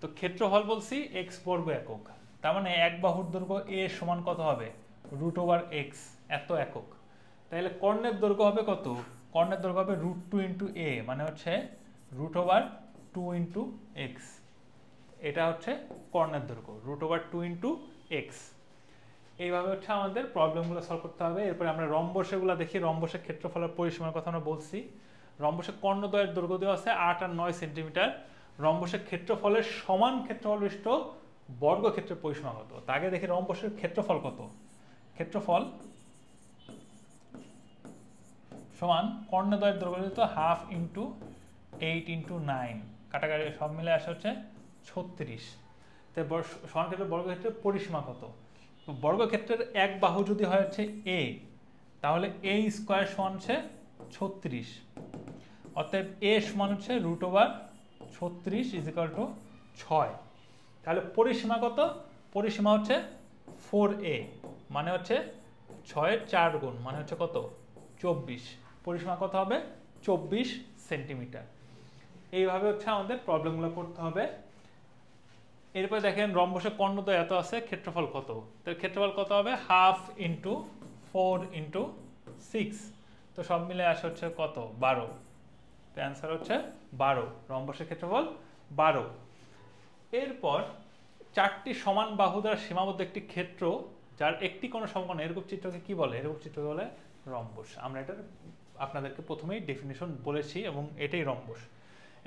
তো ক্ষেত্রফল বলছি x বর্গ একক, তার মানে এক বাহুর দৈর্ঘ্য a সমান কত হবে? √x এত একক। তাহলে কর্ণের দৈর্ঘ্য হবে কত? কর্ণের দৈর্ঘ্য হবে √2 × a, মানে হচ্ছে √2 × x। এটা হচ্ছে কর্ণের দৈর্ঘ্য √2 × x। এইভাবে হচ্ছে আমাদের প্রবলেমগুলো সলভ করতে হবে। এরপরে আমরা রম্বসগুলো দেখি। রম্বসের ক্ষেত্রফলের পরিসীমার কথা আমরা বলছি। রম্বসের কর্ণদ্বয়ের দৈর্ঘ্য দেওয়া আছে 8 আর 9 সেন্টিমিটার। রম্বসের ক্ষেত্রফলের সমান ক্ষেত্রফল বিশিষ্ট বর্গক্ষেত্রের পরিসীমা কত? আগে দেখি রম্বসের ক্ষেত্রফল কত। ক্ষেত্রফল সমান কর্ণদ্বয়ের দৈর্ঘ্য দিত 1/2 × 8 × 9, কাটাকাটি সব মিলে আসে হচ্ছে 36। তাই সমান ক্ষেত্রে বর্গক্ষেত্রের পরিসীমা কত? বর্গক্ষেত্রের এক বাহু যদি হয় হচ্ছে a, তাহলে a স্কয়ার সমান হচ্ছে 36। অতএব a সমান হচ্ছে √36 = 6। তাহলে পরিসীমা কত? পরিসীমা হচ্ছে 4a, মানে হচ্ছে 6 এর 4 গুণ, মানে হচ্ছে কত 24। পরিসীমা কত হবে? 24 সেন্টিমিটার। এইভাবে হচ্ছে আমাদের প্রবলেমগুলো করতে হবে। এরপর দেখেন রম্বসের কর্ণদ্বয় এত আছে, ক্ষেত্রফল কত? তার ক্ষেত্রফল কত হবে? 1/2 × 4 × 6। তো সব মিলে আসে হচ্ছে কত? 12। তো অ্যান্সার হচ্ছে 12। রম্বসের ক্ষেত্রফল 12। এরপর চারটি সমান বাহু দ্বারা সীমাবদ্ধ একটি ক্ষেত্র যার একটি কোণ সমকোণ, এরকম চিত্রকে কি বলে? এরকম চিত্রকে বলে রম্বস। আমরা এটার আপনাদেরকে প্রথমেই ডেফিনিশন বলেছি এবং এটাই রম্বস।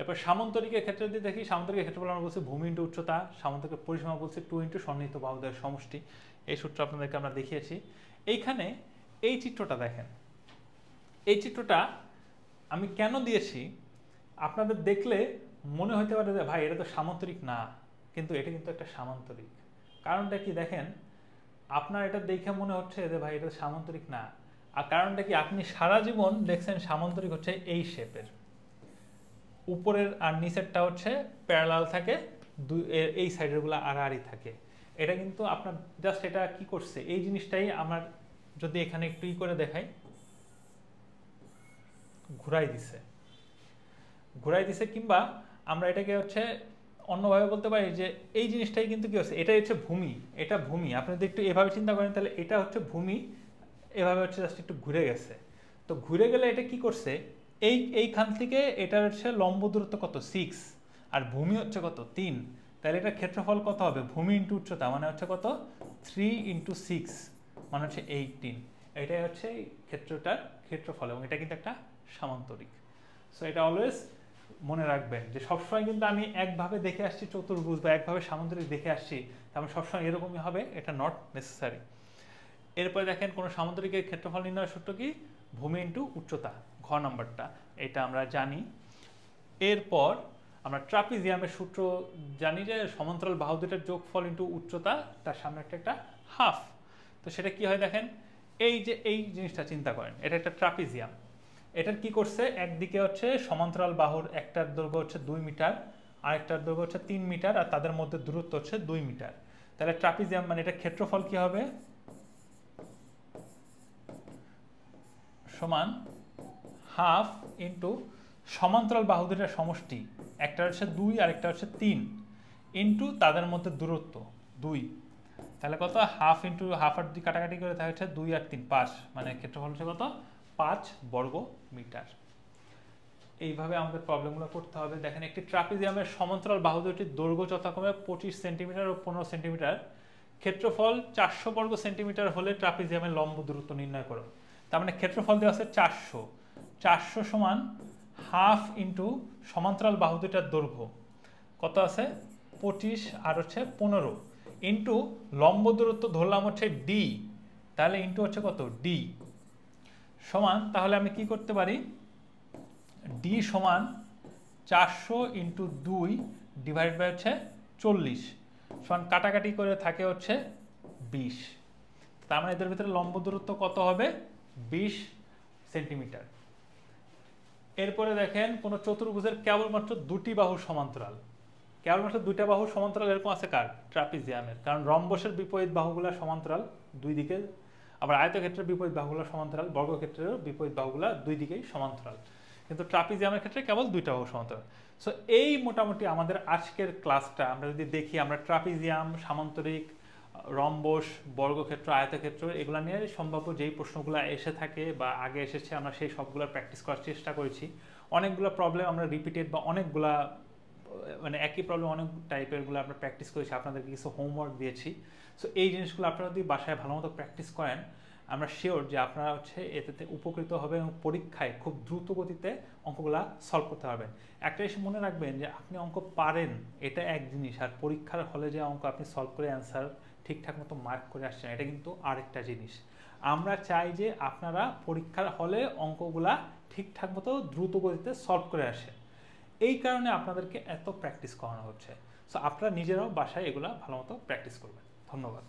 এরপর সামান্তরিকের ক্ষেত্রে যদি দেখি, সামান্তরিকের ক্ষেত্রফল আমরা বলছি ভূমি × উচ্চতা, সামান্তরিকের পরিসীমা বলছি 2 × সন্নিহিত বাহুদের সমষ্টি। এই সূত্র আপনাদেরকে আমরা দেখিয়েছি। এইখানে এই চিত্রটা দেখেন, এই চিত্রটা আমি কেন দিয়েছি আপনাদের দেখলে মনে হতে পারে যে ভাই এটা তো সামান্তরিক না, কিন্তু এটা কিন্তু একটা সামান্তরিক। কারণটা কি দেখেন, আপনার এটা দেখে মনে হচ্ছে যে ভাই এটা সামান্তরিক না, আর কারণটা কি আপনি সারা জীবন দেখছেন সামান্তরিক হচ্ছে এই শেপের, উপরের আর নিচেরটা হচ্ছে প্যারালাল থাকে, এই সাইডের গুলো আড়াআড়ি থাকে। এটা কিন্তু আপনার জাস্ট এটা কি করছে, এই জিনিসটাই আমার যদি এখানে একটু ই করে দেখাই, ঘুরাই দিছে, কিংবা আমরা এটাকে হচ্ছে অন্যভাবে বলতে পারি যে এই জিনিসটাই কিন্তু কি হচ্ছে, এটাই হচ্ছে ভূমি, এটা ভূমি। আপনি যদি একটু এভাবে চিন্তা করেন তাহলে এটা হচ্ছে ভূমি, এভাবে হচ্ছে জাস্ট একটু ঘুরে গেছে। তো ঘুরে গেলে এটা কি করছে, এইখান থেকে এটা হচ্ছে লম্ব দূরত্ব কত 6 আর ভূমি হচ্ছে কত 3, তাহলে এটা ক্ষেত্রফল কত হবে ভূমি ইন্টু উচ্চতা মানে হচ্ছে কত 3 ইন্টু 6 মানে হচ্ছে 18। এটাই হচ্ছে এই ক্ষেত্রটার ক্ষেত্রফল এবং এটা কিন্তু একটা সামান্তরিক। সো এটা অলওয়েজ মনে রাখবেন যে সবসময় কিন্তু আমি একভাবে দেখে আসছি চতুর্ভুজ বা একভাবে সামান্তরিক দেখে আসছি তারপর সবসময় এরকমই হবে, এটা নট নেসেসারি। এরপরে দেখেন কোনো সামান্তরিকের ক্ষেত্রফল নির্ণয়ের সূত্র কি ভূমি ইন্টু উচ্চতা, ঘ নাম্বারটা এটা আমরা জানি। এরপর আমরা ট্রাপিজিয়ামের সূত্র জানি যে সমান্তরাল বাহু দুটার যোগফল ইন্টু উচ্চতা, তার সামনে একটা হাফ। তো সেটা কি হয় দেখেন, এই যে এই জিনিসটা চিন্তা করেন, এটা একটা ট্রাপিজিয়াম, এটার কি করছে একদিকে হচ্ছে সমান্তরাল বাহুর একটার দৈর্ঘ্য হচ্ছে 2 মিটার আরেকটার দৈর্ঘ্য হচ্ছে 3 মিটার আর তাদের মধ্যে দূরত্ব হচ্ছে 2 মিটার। তাহলে ট্রাপিজিয়াম মানে এটা ক্ষেত্রফল কি হবে সমান হাফ ইন্টু সমান্তরাল বাহু দুটার সমষ্টি, একটা হচ্ছে 2 আর একটা হচ্ছে 3 ইন্টু তাদের মধ্যে দূরত্ব 2। তাহলে কত হাফ ইন্টু হাফ আর 2 কাটাকাটি করে তাহলে হচ্ছে 2 আর 3 5, মানে ক্ষেত্রফল হচ্ছে কত 5 বর্গ মিটার। এইভাবে আমাদের প্রবলেমগুলো করতে হবে। দেখেন একটি ট্রাপিজিয়ামের সমান্তরাল বাহু দুটির দৈর্ঘ্য যথাক্রমে 25 সেন্টিমিটার ও 15 সেন্টিমিটার, ক্ষেত্রফল 400 বর্গ সেন্টিমিটার হলে ট্রাপিজিয়ামের লম্ব দূরত্ব নির্ণয় করো। তার মানে ক্ষেত্রফল দেওয়া আছে 400 সমান হাফ ইন্টু সমান্তরাল বাহু দুটার দৈর্ঘ্য কত আছে 25 আর হচ্ছে 15 ইন্টু লম্ব দূরত্ব ধরলাম হচ্ছে ডি, তাহলে ইন্টু হচ্ছে কত ডি সমান, তাহলে আমি কি করতে পারি ডি সমান 400 ইন্টু 2 ডিভাইড বাই হচ্ছে 40 সমান কাটাকাটি করে থাকে হচ্ছে 20। তার মানে এদের ভিতরে লম্ব দূরত্ব কত হবে 20 সেন্টিমিটার। এরপরে দেখেন কোন চতুর্ভুজের কেবলমাত্র দুটি বাহু সমান্তরাল, কেবলমাত্র দুইটা বাহু সমান্তরাল এরকম আছে কার ট্রাপিজিয়ামের, কারণ রম্বসের বিপরীত বাহুগুলা সমান্তরাল দুই দিকে, আবার আয়তক্ষেত্রের বিপরীত বাহুগুলা সমান্তরাল, বর্গক্ষেত্রের বিপরীত বাহুগুলা দুই দিকেই সমান্তরাল, কিন্তু ট্রাপিজিয়ামের ক্ষেত্রে কেবল দুইটা বাহু সমান্তরাল। সো এই মোটামুটি আমাদের আজকের ক্লাসটা আমরা যদি দেখি, আমরা ট্রাপিজিয়াম, সামান্তরিক, রম্বস, বর্গক্ষেত্র, আয়তক্ষেত্র এগুলা নিয়ে সম্ভাব্য যেই প্রশ্নগুলো এসে থাকে বা আগে এসেছে আমরা সেই সবগুলো প্র্যাকটিস করার চেষ্টা করেছি। অনেকগুলো প্রবলেম আমরা রিপিটেড বা অনেকগুলা মানে একই প্রবলেম অনেক টাইপেরগুলো আমরা প্র্যাকটিস করেছি, আপনাদেরকে কিছু হোমওয়ার্ক দিয়েছি। সো এই জিনিসগুলো আপনারা যদি বাসায় ভালো মতো প্র্যাকটিস করেন আমরা শিওর যে আপনারা হচ্ছে এতে উপকৃত হবে এবং পরীক্ষায় খুব দ্রুত গতিতে অঙ্কগুলা সলভ করতে পারবেন। একটা জিনিস মনে রাখবেন যে আপনি অঙ্ক পারেন এটা এক জিনিস, আর পরীক্ষার হলে যে অঙ্ক আপনি সলভ করে অ্যান্সার ঠিকঠাক মতো মার্ক করে আসছেন এটা কিন্তু আরেকটা জিনিস। আমরা চাই যে আপনারা পরীক্ষার হলে অঙ্কগুলা ঠিকঠাক মতো দ্রুত গতিতে সলভ করে আসেন, এই কারণে আপনাদেরকে এত প্র্যাকটিস করানো হচ্ছে। সো আপনারা নিজেরাও বাসায় এগুলা ভালো মতো প্র্যাকটিস করবেন। ধন্যবাদ।